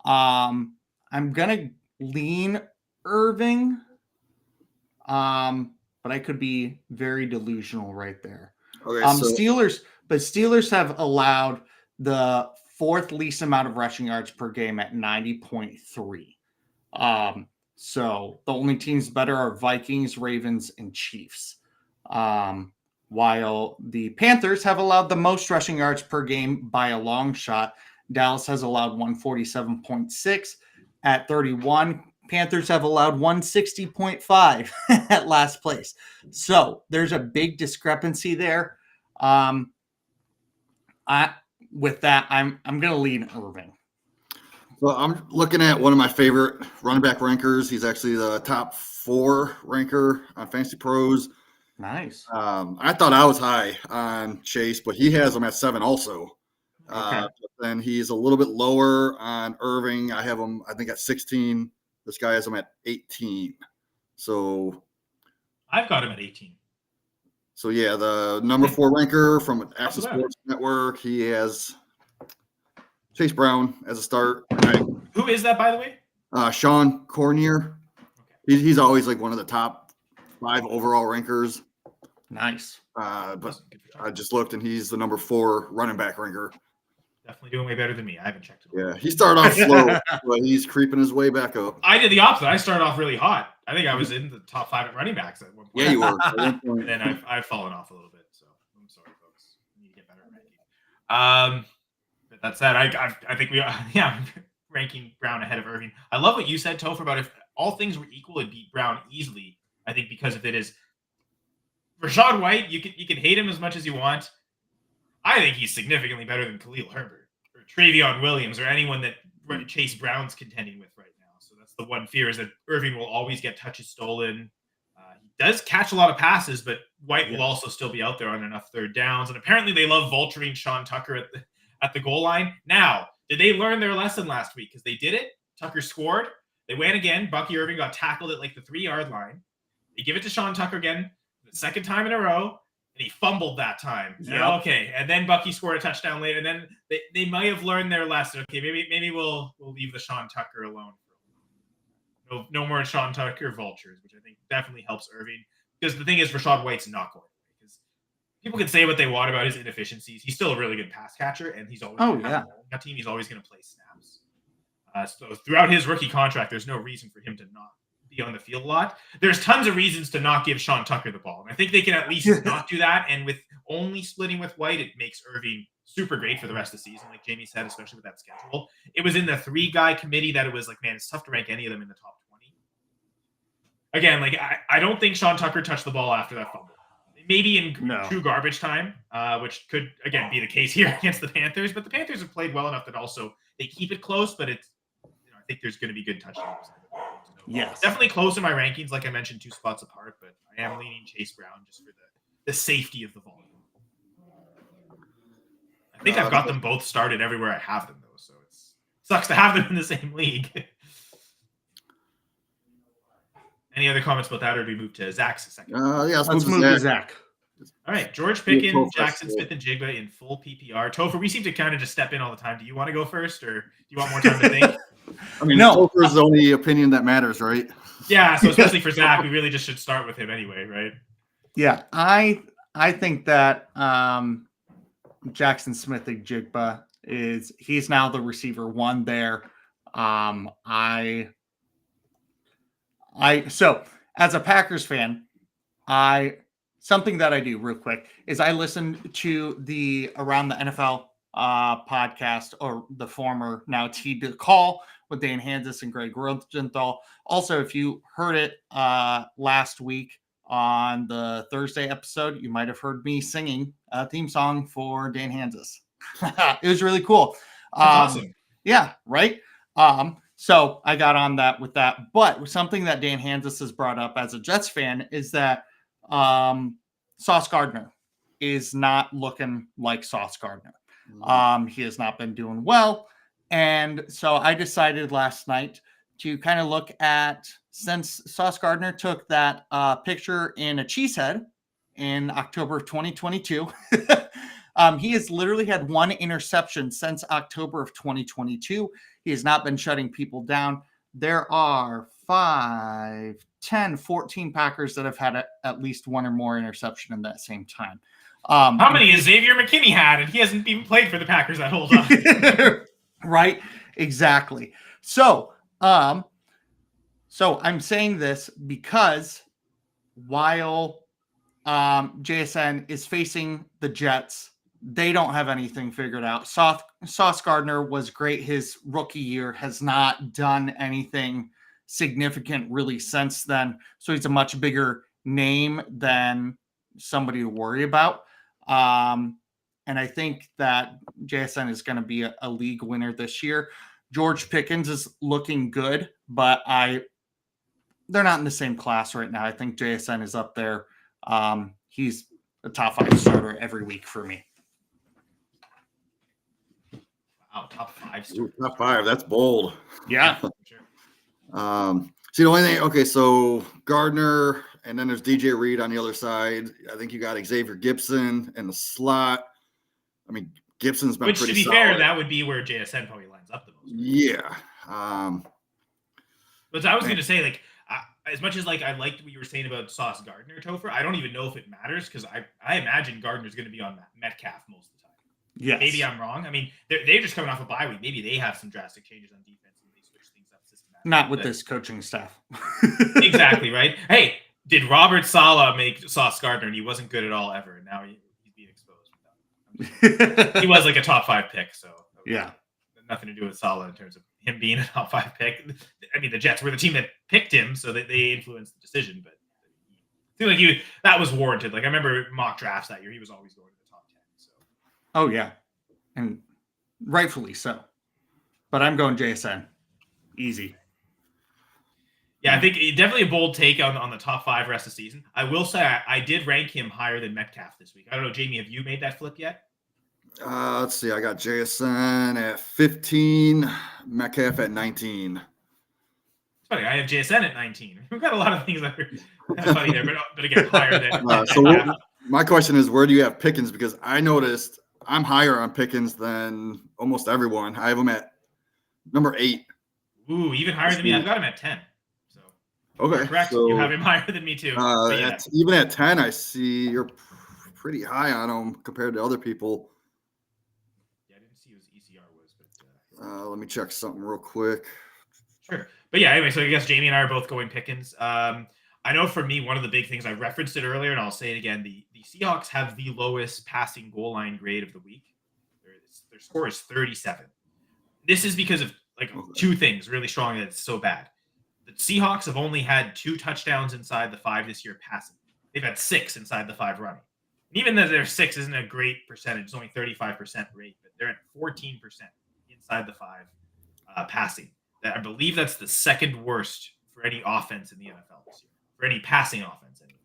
I'm gonna lean Irving. But I could be very delusional right there. Okay, Steelers have allowed the 4th least amount of rushing yards per game at 90.3. So the only teams better are Vikings, Ravens, and Chiefs. While the Panthers have allowed the most rushing yards per game by a long shot. Dallas has allowed 147.6 at 31. Panthers have allowed 160.5 at last place. So there's a big discrepancy there. With that, I'm going to lean Irving. Well, I'm looking at one of my favorite running back rankers. He's actually the top 4 ranker on Fantasy Pros. Nice. I thought I was high on Chase, but he has him at 7 also. Okay. But then he's a little bit lower on Irving. I have him, I think, at 16. This guy has him at 18. So I've got him at 18. So yeah, the number 4 ranker from Access that? Sports Network, he has Chase Brown as a start. Who is that, by the way? Sean Cornier. Okay. He's always like one of the top 5 overall rankers. Nice. But I just looked, and he's the number 4 running back ranker. Definitely doing way better than me. I haven't checked it. Yeah, he started off slow, but he's creeping his way back up. I did the opposite. I started off really hot. I think I was in the top 5 at running backs at one point. Yeah, you were. At one point. And then I've fallen off a little bit. So I'm sorry, folks. I need to get better at ranking. But that said, I think we are, ranking Brown ahead of Irving. I love what you said, Topher, about if all things were equal, it'd beat Brown easily. I think because if it is Rashad White, you can hate him as much as you want. I think he's significantly better than Khalil Herbert or Travion Williams or anyone that Chase Brown's contending with right now. So that's the one fear, is that Irving will always get touches stolen. He does catch a lot of passes, but White will also still be out there on enough third downs. And apparently they love vulturing Sean Tucker at the goal line. Now, did they learn their lesson last week? Because they did it. Tucker scored. They went again. Bucky Irving got tackled at like the 3-yard line. They give it to Sean Tucker again, the second time in a row. And he fumbled that time. Yep. Okay. And then Bucky scored a touchdown later. And then they might have learned their lesson. Okay, maybe we'll leave the Sean Tucker alone. No more Sean Tucker vultures, which I think definitely helps Irving. Because the thing is, Rashad White's not going away. Because people can say what they want about his inefficiencies. He's still a really good pass catcher, and he's always on that team. He's always going to play snaps. So throughout his rookie contract, there's no reason for him to not be on the field a lot. There's tons of reasons to not give Sean Tucker the ball. And I think they can at least not do that. And with only splitting with White, it makes Irving super great for the rest of the season, like Jamie said, especially with that schedule. It was in the 3-guy committee that it was like, man, it's tough to rank any of them in the top 20. Again, like I don't think Sean Tucker touched the ball after that fumble. Maybe in true garbage time, which could, again, be the case here against the Panthers. But the Panthers have played well enough that also they keep it close, but it's, I think there's going to be good touchdowns. Yes. Definitely close in my rankings, like I mentioned, 2 spots apart, but I am leaning Chase Brown just for the safety of the volume. I think I've got them both started everywhere I have them, though, so it sucks to have them in the same league. Any other comments about that, or do we move to Zach's second? Yeah, Let's move to Zach. All right, George Pickens, Jackson Smith, and Jigba in full PPR. Topher, we seem to kind of just step in all the time. Do you want to go first, or do you want more time to think? I mean, no. Topher's the only opinion that matters, right? Yeah, so especially for Zach, we really just should start with him anyway, right? Yeah, I think that Jackson Smith and Jigba he's now the receiver one there. So as a Packers fan, something that I do real quick is I listen to the Around the NFL podcast, or the former now T to Call, with Dan Hansis and Greg Rosenthal. Also, if you heard it last week on the Thursday episode, you might have heard me singing a theme song for Dan Hansis. It was really cool. That's awesome. Yeah, right. So I got on that with that. But something that Dan Hansis has brought up as a Jets fan is that Sauce Gardner is not looking like Sauce Gardner. He has not been doing well. And so I decided last night to kind of look at, since Sauce Gardner took that picture in a cheesehead in October of 2022, he has literally had one interception since October of 2022. He has not been shutting people down. There are 5, 10, 14 Packers that have had at least one or more interception in that same time. How many has Xavier McKinney had, and he hasn't even played for the Packers that whole time? Right, exactly. So I'm saying this because while JSN is facing the Jets, they don't have anything figured out. Sauce Gardner was great his rookie year, has not done anything significant really since then. So he's a much bigger name than somebody to worry about. And I think that JSN is going to be a league winner this year. George Pickens is looking good, but they're not in the same class right now. I think JSN is up there. He's a top 5 starter every week for me. Wow, top 5 Ooh, top 5. That's bold. Yeah. See, the only thing, okay, so Gardner, and then there's DJ Reed on the other side. I think you got Xavier Gibson in the slot. I mean, Gibson's been pretty solid. Which, to be fair, that would be where JSN probably lines up the most. Yeah. But I was going to say, like, as much as, like, I liked what you were saying about Sauce Gardner, Topher, I don't even know if it matters, because I imagine Gardner's going to be on Metcalf most of the time. Yes. Maybe I'm wrong. I mean, they're just coming off a bye week. Maybe they have some drastic changes on defense and they switch things up systematically. Not with this coaching staff. Exactly, right? Hey, did Robert Saleh make Sauce Gardner, and he wasn't good at all ever, and now he's being exposed. He was like a top 5 pick, so yeah, nothing to do with Saleh in terms of him being a top 5 pick. I mean, the Jets were the team that picked him, so that they influenced the decision. But I feel like that was warranted. Like, I remember mock drafts that year; he was always going to the top 10. So, oh yeah, and rightfully so. But I'm going JSN, easy. Yeah, I think definitely a bold take on the top 5 rest of the season. I will say I did rank him higher than Metcalf this week. I don't know, Jamie, have you made that flip yet? Let's see. I got JSN at 15, Metcalf at 19. It's funny. I have JSN at 19. We've got a lot of things that are funny there, but again, higher than. So my question is, where do you have Pickens? Because I noticed I'm higher on Pickens than almost everyone. I have him at number 8. Ooh, even higher than me. I've got him at 10. So okay, correct. So, you have him higher than me too. Yeah. Even at 10, I see you're pretty high on him compared to other people. Yeah, I didn't see what his ECR was, but let me check something real quick. Sure, but yeah. Anyway, so I guess Jamie and I are both going Pickens. I know for me, one of the big things, I referenced it earlier, and I'll say it again: the Seahawks have the lowest passing goal line grade of the week. Their score is 37. This is because of two things really strong that it's so bad. The Seahawks have only had 2 touchdowns inside the 5 this year passing. They've had 6 inside the 5 running. And even though their 6 isn't a great percentage, it's only 35% rate, but they're at 14% inside the 5 passing. I believe that's the second worst for any offense in the NFL this year, for any passing offense anyway.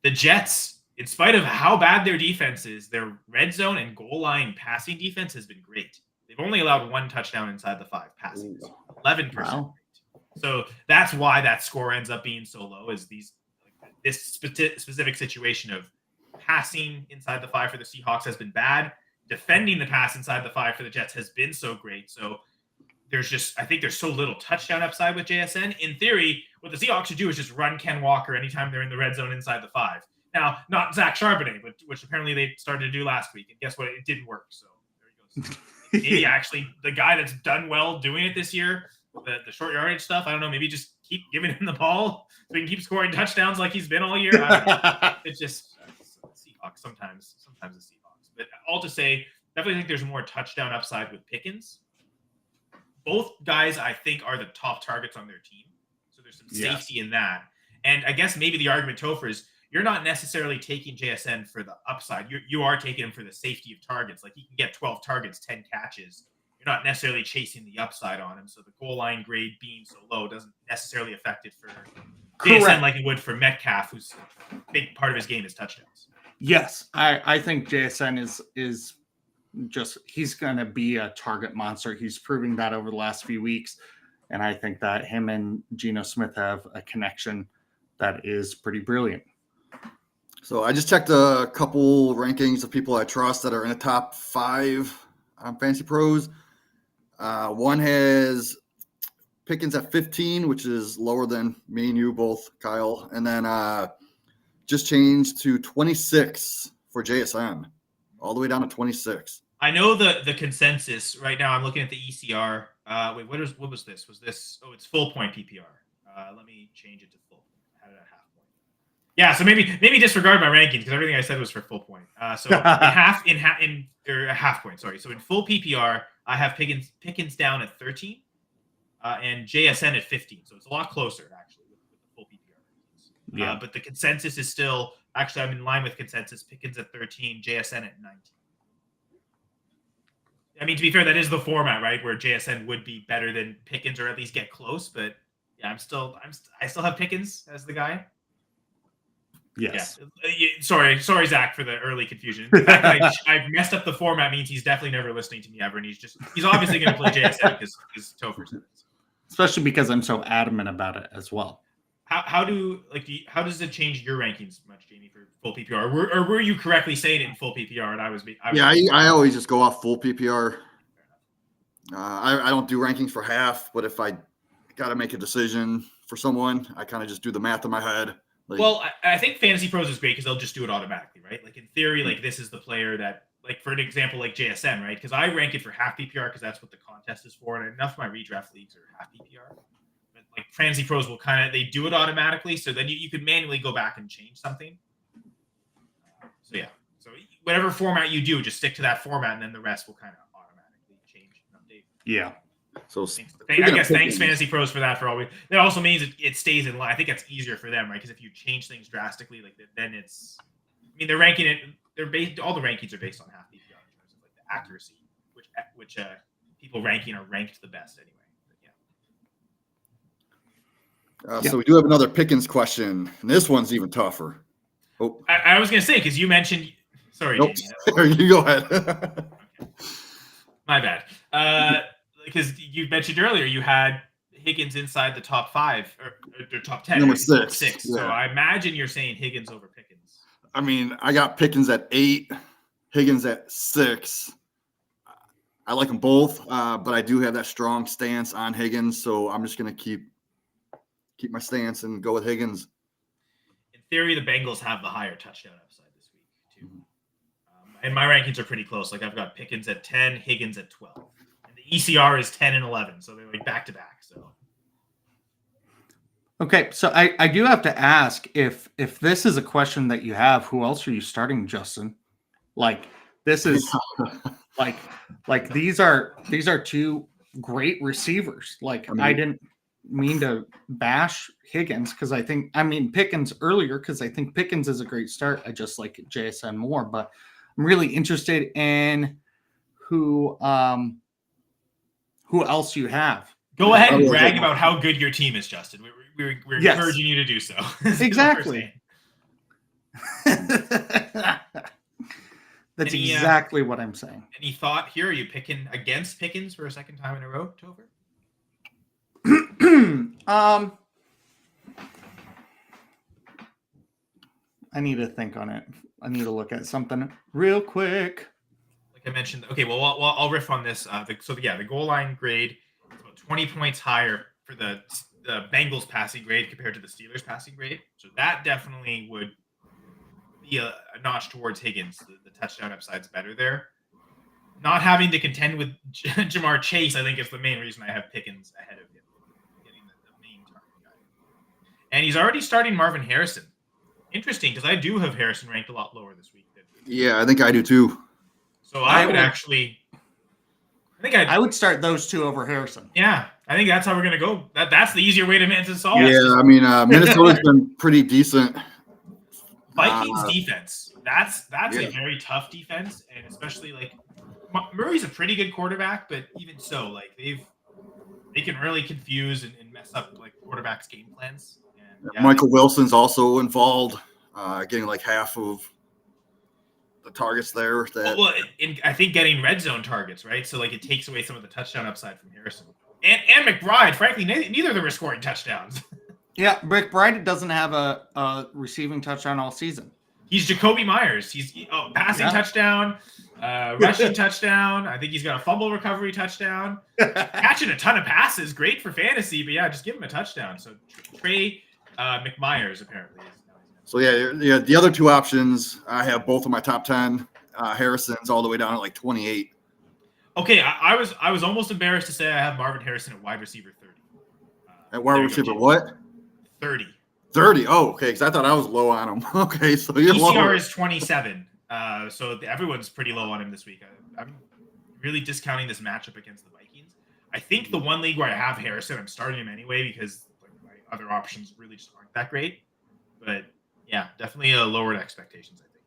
The Jets, in spite of how bad their defense is, their red zone and goal line passing defense has been great. They've only allowed 1 touchdown inside the 5 passing. 11%. Wow. So that's why that score ends up being so low. Is this specific situation of passing inside the 5 for the Seahawks has been bad. Defending the pass inside the 5 for the Jets has been so great. So I think there's so little touchdown upside with JSN. In theory, what the Seahawks should do is just run Ken Walker anytime they're in the red zone inside the 5. Now, not Zach Charbonnet, which apparently they started to do last week. And guess what? It didn't work. So there he goes. Maybe actually the guy that's done well doing it this year, the short yardage stuff, I don't know, maybe just keep giving him the ball so he can keep scoring touchdowns like he's been all year. It's just Seahawks sometimes the Seahawks. But all to say, definitely think there's more touchdown upside with Pickens. Both guys, I think, are the top targets on their team. So there's some safety in that. And I guess maybe the argument, Topher, is you're not necessarily taking JSN for the upside. You are taking him for the safety of targets. Like he can get 12 targets, 10 catches. You're not necessarily chasing the upside on him. So the goal line grade being so low doesn't necessarily affect it for JSN like it would for Metcalf, who's a big part of his game is touchdowns. Yes, I think JSN is just he's going to be a target monster. He's proving that over the last few weeks. And I think that him and Geno Smith have a connection that is pretty brilliant. So I just checked a couple rankings of people I trust that are in the top 5 on Fantasy Pros. One has Pickens at 15, which is lower than me and you both, Kyle. And then just changed to 26 for JSN, all the way down to 26. I know the consensus right now. I'm looking at the ECR. Wait, what was this? Was this? Oh, it's full point PPR. Let me change it to full. I had it at half point. Yeah, so maybe disregard my rankings because everything I said was for full point. So in half point. Sorry. So in full PPR, I have Pickens down at 13, and JSN at 15. So it's a lot closer actually with the full PPR rankings. Yeah. But the consensus is still actually I'm in line with consensus. Pickens at 13, JSN at 19. I mean, to be fair, that is the format, right? Where JSN would be better than Pickens, or at least get close. But yeah, I still have Pickens as the guy. Yes. Yeah. Sorry, Zach, for the early confusion. The fact that I've messed up the format means he's definitely never listening to me ever, and he's obviously going to play JSN because Topher said it. Especially because I'm so adamant about it as well. How does it change your rankings much, Jamie, for full PPR? Or were you correctly saying it in full PPR? And I always just go off full PPR. I don't do rankings for half, but if I got to make a decision for someone, I kind of just do the math in my head. Well, I think Fantasy Pros is great because they'll just do it automatically, right? Like in theory, like this is the player that, like for an example, like JSN, right? Because I rank it for half PPR because that's what the contest is for, and enough of my redraft leagues are half PPR. But like Fantasy Pros will they do it automatically, so then you could manually go back and change something. So yeah, so whatever format you do, just stick to that format, and then the rest will kind of automatically change and update. Yeah. So I guess thanks Fantasy Pros for that for all. That also means it stays in line. I think that's easier for them, right? Because if you change things drastically, like then it's. I mean, they're ranking it. They're based. All the rankings are based on half PPR in terms of like the accuracy, which people ranking are ranked the best anyway. But, So we do have another Pickens question, and this one's even tougher. Oh, I was gonna say because you mentioned. Sorry, nope. Jamie, you go ahead. Okay. My bad. Because you mentioned earlier you had Higgins inside the top 5 or top 10, number 6. Yeah. So I imagine you're saying Higgins over Pickens. I mean, I got Pickens at 8, Higgins at 6. I like them both, but I do have that strong stance on Higgins, so I'm just going to keep my stance and go with Higgins. In theory, the Bengals have the higher touchdown upside this week too, and my rankings are pretty close. Like I've got Pickens at 10, Higgins at 12. ECR is 10 and 11, so they're like back to back. So, okay, so I do have to ask if this is a question that you have, who else are you starting, Justin? Like this is like these are 2 great receivers. Like I didn't mean to bash Higgins because Pickens earlier because I think Pickens is a great start. I just like JSN more, but I'm really interested in who else you have. Go ahead and brag about how good your team is, Justin. We're encouraging you to do so. Exactly. That's exactly what I'm saying. Any thought here? Are you picking against Pickens for a second time in a row, Topher? I need to think on it. I need to look at something real quick. Like I mentioned, okay, well, I'll riff on this. The goal line grade is about 20 points higher for the Bengals passing grade compared to the Steelers passing grade. So that definitely would be a notch towards Higgins. The touchdown upside's better there. Not having to contend with Jamar Chase, I think, is the main reason I have Pickens ahead of him, getting the main target guy. And he's already starting Marvin Harrison. Interesting, because I do have Harrison ranked a lot lower this week. Yeah, I think I do too. So I would start those two over Harrison. Yeah, I think that's how we're gonna go. That's the easier way to solve. Yeah, I mean, Minnesota's been pretty decent. Vikings defense. That's a very tough defense, and especially like Murray's a pretty good quarterback, but even so, like they can really confuse and mess up like quarterbacks' game plans. And, Michael Wilson's also involved, getting like half of the targets there. I think getting red zone targets, right? So like it takes away some of the touchdown upside from Harrison and McBride. Frankly, neither of them are scoring touchdowns. Yeah, McBride doesn't have a receiving touchdown all season. He's Jacoby Myers. He's passing touchdown, rushing touchdown. I think he's got a fumble recovery touchdown. Catching a ton of passes, great for fantasy. But yeah, just give him a touchdown. So Trey McMyers apparently. So yeah. The other two options, I have both of my top 10. Harrison's all the way down at like 28. Okay, I was almost embarrassed to say I have Marvin Harrison at wide receiver 30. At wide receiver what? 30. 30. Oh, okay. Because I thought I was low on him. Okay, so you're low. ECR is 27. So everyone's pretty low on him this week. I'm really discounting this matchup against the Vikings. I think the one league where I have Harrison, I'm starting him anyway because like, my other options really just aren't that great. But yeah, definitely lowered expectations, I think.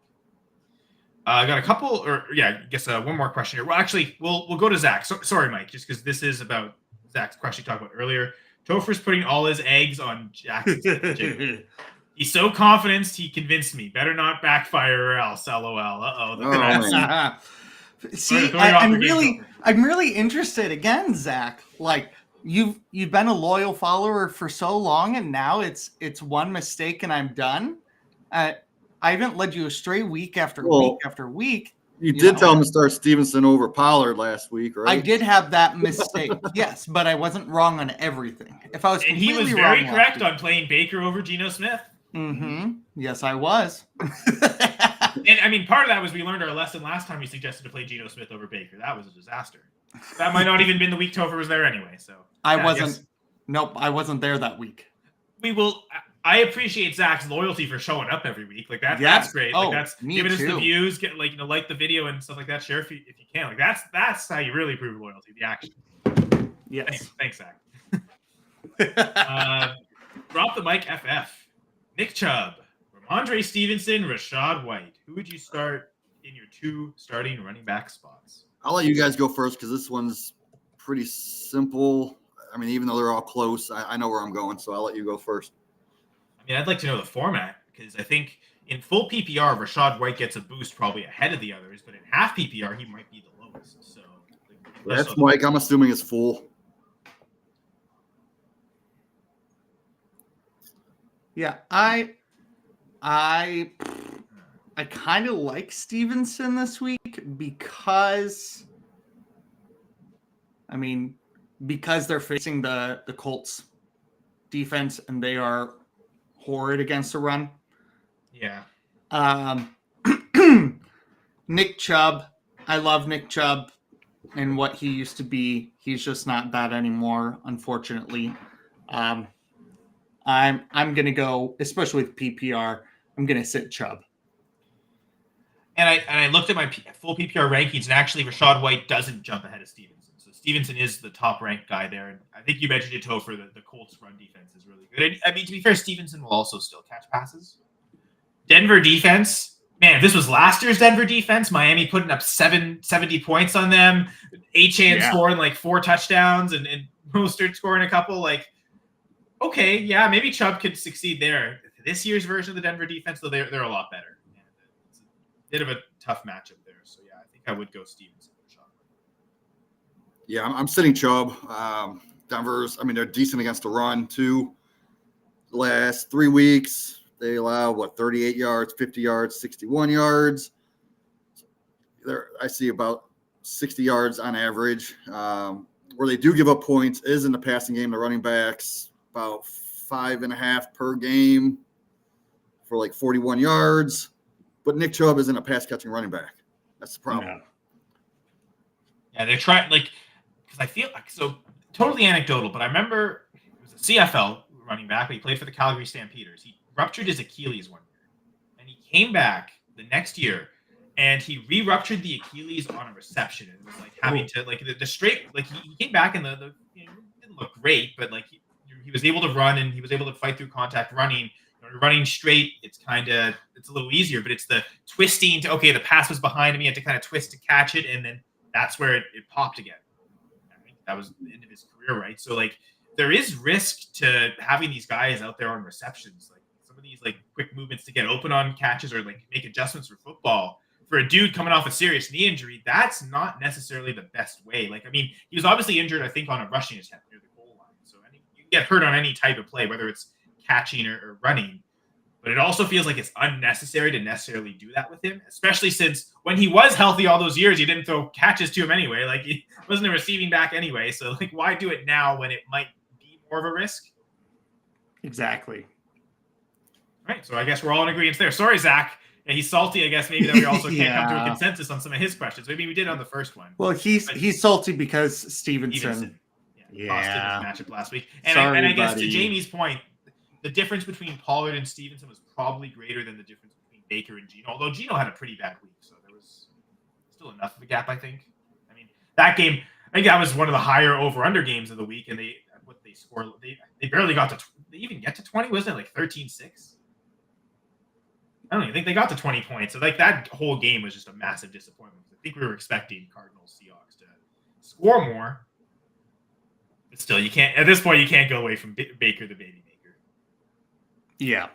I got a couple, I guess one more question here. Well, actually, we'll go to Zach. Sorry, Mike, just because this is about Zach's question you talked about earlier. Topher's putting all his eggs on Jackson. He's so confident he convinced me. Better not backfire or else. LOL. See, I'm really interested again, Zach. Like you've been a loyal follower for so long, and now it's one mistake and I'm done. I haven't led you astray week after week after week. You did tell him to start Stevenson over Pollard last week, right? I did have that mistake, yes, but I wasn't wrong on everything. If I was, and he was very correct on playing Baker over Geno Smith. Mm-hmm. Yes, I was. And I mean, part of that was we learned our lesson last time we suggested to play Geno Smith over Baker. That was a disaster. That might not even been the week Topher was there anyway. So I wasn't. Nope, I wasn't there that week. I appreciate Zach's loyalty for showing up every week. Like that's great. Like that's giving us the views, get like the video and stuff like that. Share if you can. Like that's how you really prove loyalty. The action. Yes. Thanks, Zach. Drop the mic, FF. Nick Chubb, Ramondre Stevenson, Rashad White. Who would you start in your two starting running back spots? I'll let you guys go first because this one's pretty simple. I mean, even though they're all close, I know where I'm going, so I'll let you go first. I mean, I'd like to know the format because I think in full PPR, Rashad White gets a boost probably ahead of the others, but in half PPR, he might be the lowest. So that's Mike. I'm assuming it's full. Yeah, I kind of like Stevenson this week because they're facing the Colts defense and they are horrid against the run. Yeah. Nick Chubb, I love Nick Chubb and what he used to be. He's just not that anymore, unfortunately. I'm gonna go, especially with PPR. I'm gonna sit Chubb. And I looked at my full PPR rankings, and actually Rashad White doesn't jump ahead of Stevenson. So Stevenson is the top ranked guy there. And I think you mentioned it, Topher, the Colts run defense is really good. And, I mean, to be fair, Stevenson will also still catch passes. Denver defense, man, if this was last year's Denver defense, Miami putting up 70 points on them, Achane scoring like 4 touchdowns, and Mostert scoring a couple. Like, okay, yeah, maybe Chubb could succeed there. This year's version of the Denver defense, though, they're a lot better. It's a bit of a tough matchup there. So, yeah, I think I would go Stevenson. Yeah, I'm sitting Chubb. Denver's, I mean, they're decent against the run too. The last 3 weeks, they allow 38 yards, 50 yards, 61 yards. I see about 60 yards on average. Where they do give up points is in the passing game. The running backs about 5.5 per game for like 41 yards. But Nick Chubb isn't a pass catching running back. That's the problem. Yeah, they're trying because I feel like totally anecdotal, but I remember it was a CFL running back, but he played for the Calgary Stampeders. He ruptured his Achilles one year, and he came back the next year, and he re-ruptured the Achilles on a reception. And it was like having to the straight he came back and the didn't look great, but he was able to run and he was able to fight through contact running. Running straight, it's a little easier, but it's the twisting to the pass was behind him. He had to kind of twist to catch it, and then that's where it popped again. I think that was the end of his career, right? So there is risk to having these guys out there on receptions, some of these quick movements to get open on catches or make adjustments for football. For a dude coming off a serious knee injury, that's not necessarily the best way. He was obviously injured, I think, on a rushing attempt near the goal line. So you can get hurt on any type of play, whether it's catching or running. But it also feels like it's unnecessary to necessarily do that with him, especially since when he was healthy all those years, you didn't throw catches to him anyway. He wasn't a receiving back anyway. So why do it now when it might be more of a risk? Exactly. All right. So I guess we're all in agreement there. Sorry, Zach. Yeah, he's salty, I guess, maybe that we also can't come to a consensus on some of his questions. Maybe we did on the first one. Well, he's salty because Stevenson. Yeah. Cost him his matchup last week. And I guess to Jamie's point, the difference between Pollard and Stevenson was probably greater than the difference between Baker and Geno, although Geno had a pretty bad week, so there was still enough of a gap, I think. I mean, that game, I think that was one of the higher over-under games of the week, and they scored, they barely got to, they even get to 20, wasn't it 13-6? I don't even think they got to 20 points. So that whole game was just a massive disappointment. I think we were expecting Cardinals Seahawks to score more. But still, you can't at this point. You can't go away from Baker the baby maker. Yeah,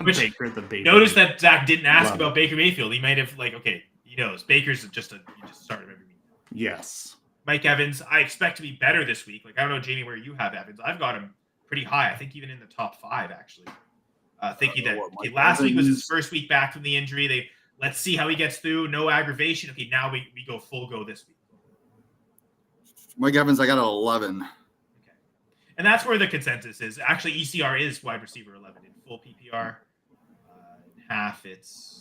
Baker the baby. Notice that Zach didn't ask about Baker Mayfield. He might have he knows Baker's you just start him every week. Yes. Mike Evans, I expect to be better this week. I don't know, Jamie, where you have Evans. I've got him pretty high. I think even in the top 5 actually. Thinking that last week was his first week back from the injury. Let's see how he gets through. No aggravation. Okay, now we go full go this week. Mike Evans, I got an 11. Okay, and that's where the consensus is. Actually, ECR is wide receiver 11 in full PPR. In half, it's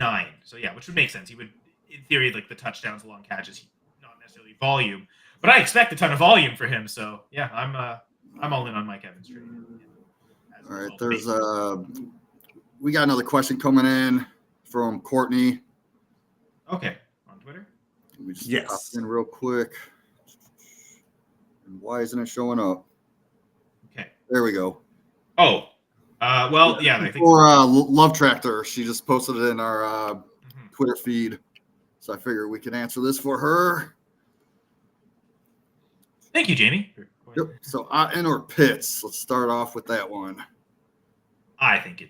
9. So yeah, which would make sense. He would, in theory, the touchdowns, long catches, not necessarily volume, but I expect a ton of volume for him. So yeah, I'm all in on Mike Evans trade. All right, there's we got another question coming in from Courtney. Okay, on Twitter. We just pop in real quick. And why isn't it showing up? Okay, there we go. Oh, well, yeah. I think Love Tractor. She just posted it in our Twitter feed, so I figure we can answer this for her. Thank you, Jamie. Yep. So in or Pitts. Let's start off with that one. I think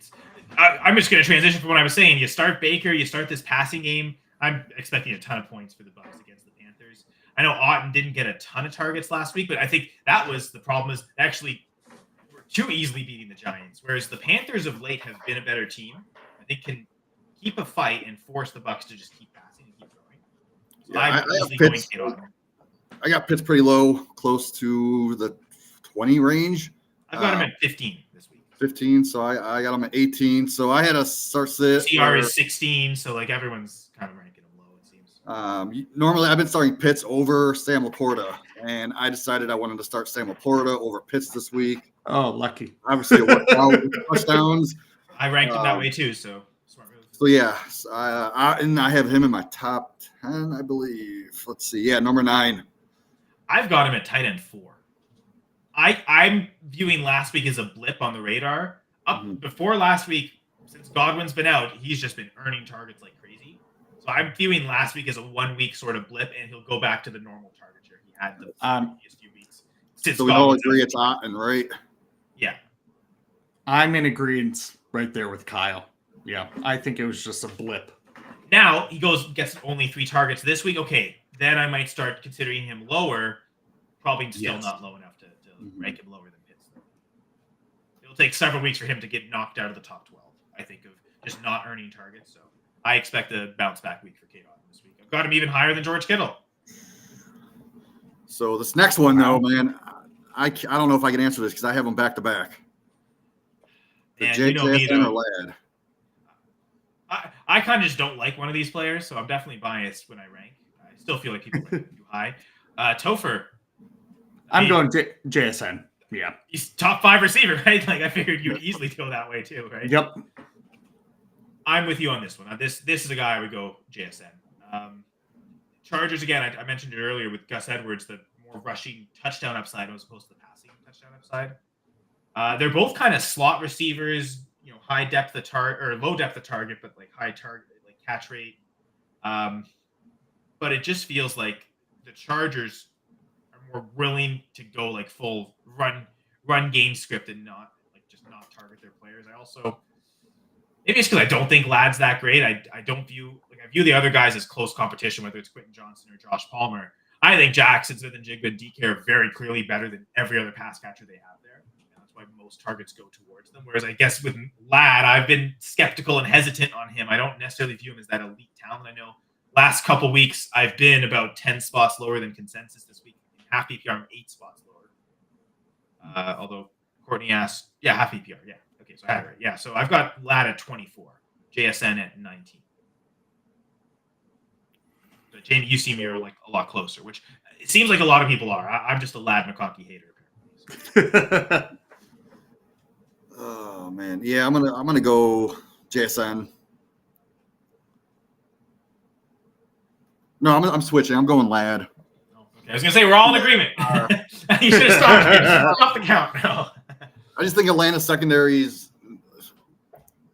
I'm just going to transition from what I was saying. You start Baker, you start this passing game. I'm expecting a ton of points for the Bucs against the Panthers. I know Otton didn't get a ton of targets last week, but I think that was the problem is actually we're too easily beating the Giants, whereas the Panthers of late have been a better team. I think can keep a fight and force the Bucs to just keep passing and keep going. So I got Pitts pretty low, close to the 20 range. I've got him at 15 this week. 15, so I got him at 18. So I had a start sit. CR is 16, so everyone's kind of ranking him low, it seems. Normally, I've been starting Pitts over Sam Laporta, and I decided I wanted to start Sam Laporta over Pitts this week. Oh, lucky. Obviously, it worked out with touchdowns. I ranked him that way too, so smart move. So yeah, and I have him in my top 10, I believe. Let's see. Yeah, number 9. I've got him at tight end 4. I'm viewing last week as a blip on the radar. Before last week, since Godwin's been out, he's just been earning targets like crazy. So I'm viewing last week as a 1-week sort of blip, and he'll go back to the normal target share he had the previous few weeks. So we all agree it's Otton, right? Yeah. I'm in agreement right there with Kyle. Yeah, I think it was just a blip. Now he gets only 3 targets this week. Okay, then I might start considering him lower. Probably still Yes. not low enough to rank him lower than Pitts. It'll take several weeks for him to get knocked out of the top 12, I think, of just not earning targets. So I expect a bounce back week for K-Dot this week. I've got him even higher than George Kittle. So this next one, though, man, I don't know if I can answer this because I have them back to back. And you know me, JSN though. or Lad? I kind of just don't like one of these players, so I'm definitely biased when I rank. I still feel like people rank him too high. Topher. I'm going JSN. Yeah. He's top 5 receiver, right? Like I figured you'd easily go that way too, right? Yep. I'm with you on this one. This is a guy I would go JSN. Chargers, again, I mentioned it earlier with Gus Edwards, the more rushing touchdown upside as opposed to the passing touchdown upside. They're both kind of slot receivers, high depth of target or low depth of target, but like high target, like catch rate. But it just feels like the Chargers are more willing to go like full run game script and not target their players. I also, maybe it's because I don't think Ladd's that great. I view the other guys as close competition, whether it's Quentin Johnson or Josh Palmer. I think Jackson, Smith, and Jigba and DK are very clearly better than every other pass catcher they have there. And that's why most targets go towards them. Whereas I guess with Ladd, I've been skeptical and hesitant on him. I don't necessarily view him as that elite talent. I know last couple weeks I've been about 10 spots lower than consensus. This week, half PPR, I'm 8 spots lower. Although Courtney asked, half PPR, yeah. Okay, so I had it right. Yeah, so I've got Ladd at 24, JSN at 19. So Jamie, you see me are like a lot closer, which it seems like a lot of people are. I'm just a Ladd McConkey hater, apparently. Oh man, yeah, I'm gonna go JSN. No, I'm switching. I'm going Ladd. Okay, I was gonna say we're all in agreement. You should have stopped off the count. No. I just think Atlanta's secondary is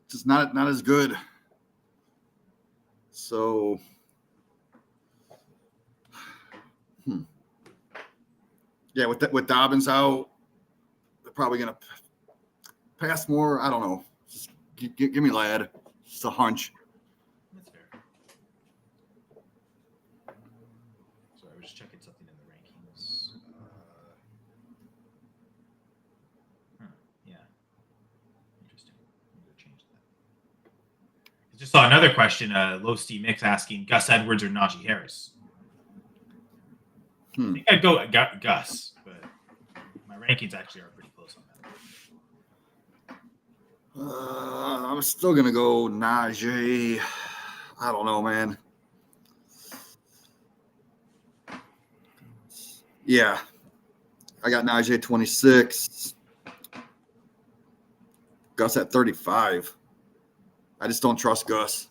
just not as good. So, yeah, with Dobbins out, they're probably gonna pass more. I don't know. Just give me Ladd. It's a hunch. That's fair. Sorry, I was just checking something in the rankings. Yeah. Interesting. I'm going to change that. I just saw another question. Low Steve Mix asking Gus Edwards or Najee Harris. I think I'd go Gus, but my rankings actually are pretty close on that. I'm still gonna go Najee. I don't know, man. Yeah, I got Najee 26. Gus at 35. I just don't trust Gus.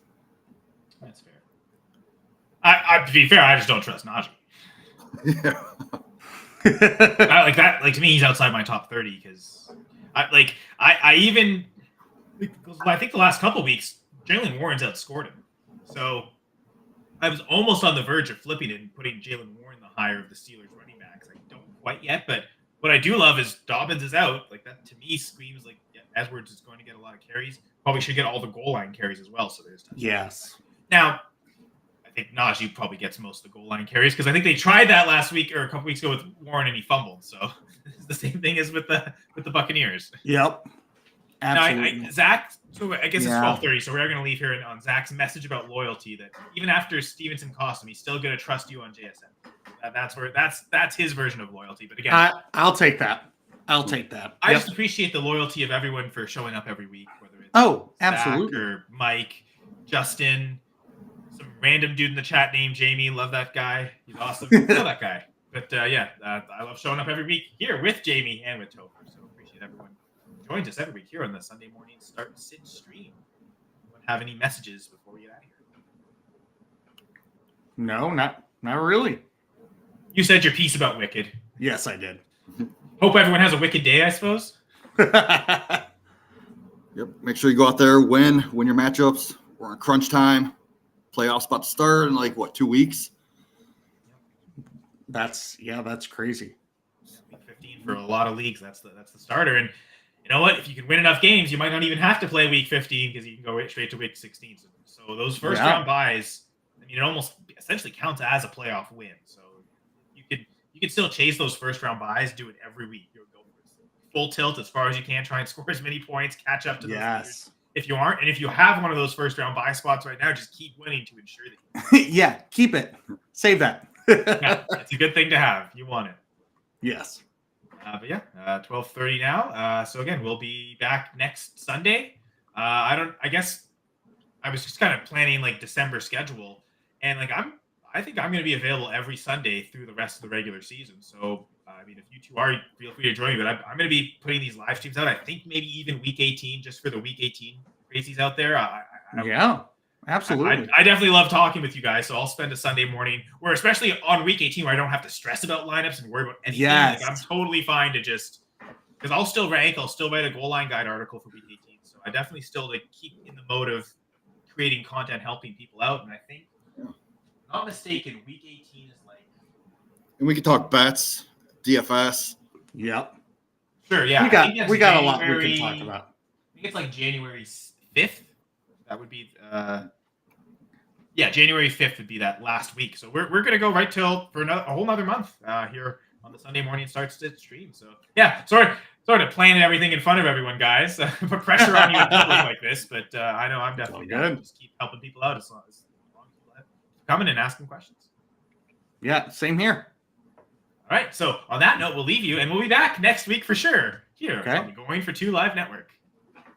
That's fair. I to be fair, I just don't trust Najee. Yeah. Like that. Like to me, he's outside my top 30 because I think the last couple weeks Jalen Warren's outscored him. So I was almost on the verge of flipping it and putting Jalen Warren the higher of the Steelers running backs. I don't quite yet, but what I do love is Dobbins is out. Like that to me screams like Edwards is going to get a lot of carries. Probably should get all the goal line carries as well. So there's Yes. Now, I think Najee probably gets most of the goal line carries because I think they tried that last week or a couple weeks ago with Warren and he fumbled. So it's the same thing as with the Buccaneers. Yep. Absolutely. Now, Zach. So I guess it's 12:30. So we're going to leave here on Zach's message about loyalty. That even after Stevenson cost him, he's still going to trust you on JSN. That's his version of loyalty. But again, I'll take that. I'll take that. I just appreciate the loyalty of everyone for showing up every week, whether it's absolutely, Zach or Mike, Justin, some random dude in the chat named Jamie. Love that guy. He's awesome. Love that guy. But I love showing up every week here with Jamie and with Topher. So appreciate everyone who joins us every week here on the Sunday morning Start and Sit stream. Anyone have any messages before we get out of here? No, not really. You said your piece about Wicked. Yes, I did. Hope everyone has a wicked day, I suppose. Yep. Make sure you go out there, win your matchups. We're on crunch time. Playoffs about to start in 2 weeks. That's crazy. Week 15 for a lot of leagues. That's the starter. And you know what? If you can win enough games, you might not even have to play week 15 because you can go straight to week 16. So those first round buys, mean, it almost essentially counts as a playoff win. So you could still chase those first round buys, do it every week. You'll go full tilt as far as you can, try and score as many points, catch up to those leaders. If you aren't, and if you have one of those first round buy spots right now, just keep winning to ensure that yeah, keep it. Save that. yeah, it's a good thing to have. You want it. Yes. But yeah, 12:30 now. So again, we'll be back next Sunday. I guess I was just kind of planning like December schedule, and like I think I'm going to be available every Sunday through the rest of the regular season. So I mean, if you two are, feel free to join me. But I'm going to be putting these live streams out. I think maybe even week 18, just for the week 18 crazies out there. Yeah, absolutely. I definitely love talking with you guys. So I'll spend a Sunday morning, where especially on week 18, where I don't have to stress about lineups and worry about anything. Yes. Like, I'm totally fine to just, because I'll still rank. I'll still write a goal line guide article for week 18. So I definitely still like keep in the mode of creating content, helping people out. And I think, if I'm not mistaken, week 18 is like. And we can talk bets, DFS. Yep. Sure. Yeah. We got a lot we can talk about. I think it's like January 5th. That would be. January 5th would be that last week. So we're gonna go right till for a whole nother month here on the Sunday morning starts to stream. So yeah, sort of planning everything in front of everyone, guys. Put pressure on you in public like this, but I know I'm definitely good. Just keep helping people out as long as people have coming and asking questions. Yeah, same here. All right. So on that note, we'll leave you, and we'll be back next week for sure here on the Going for Two Live Network.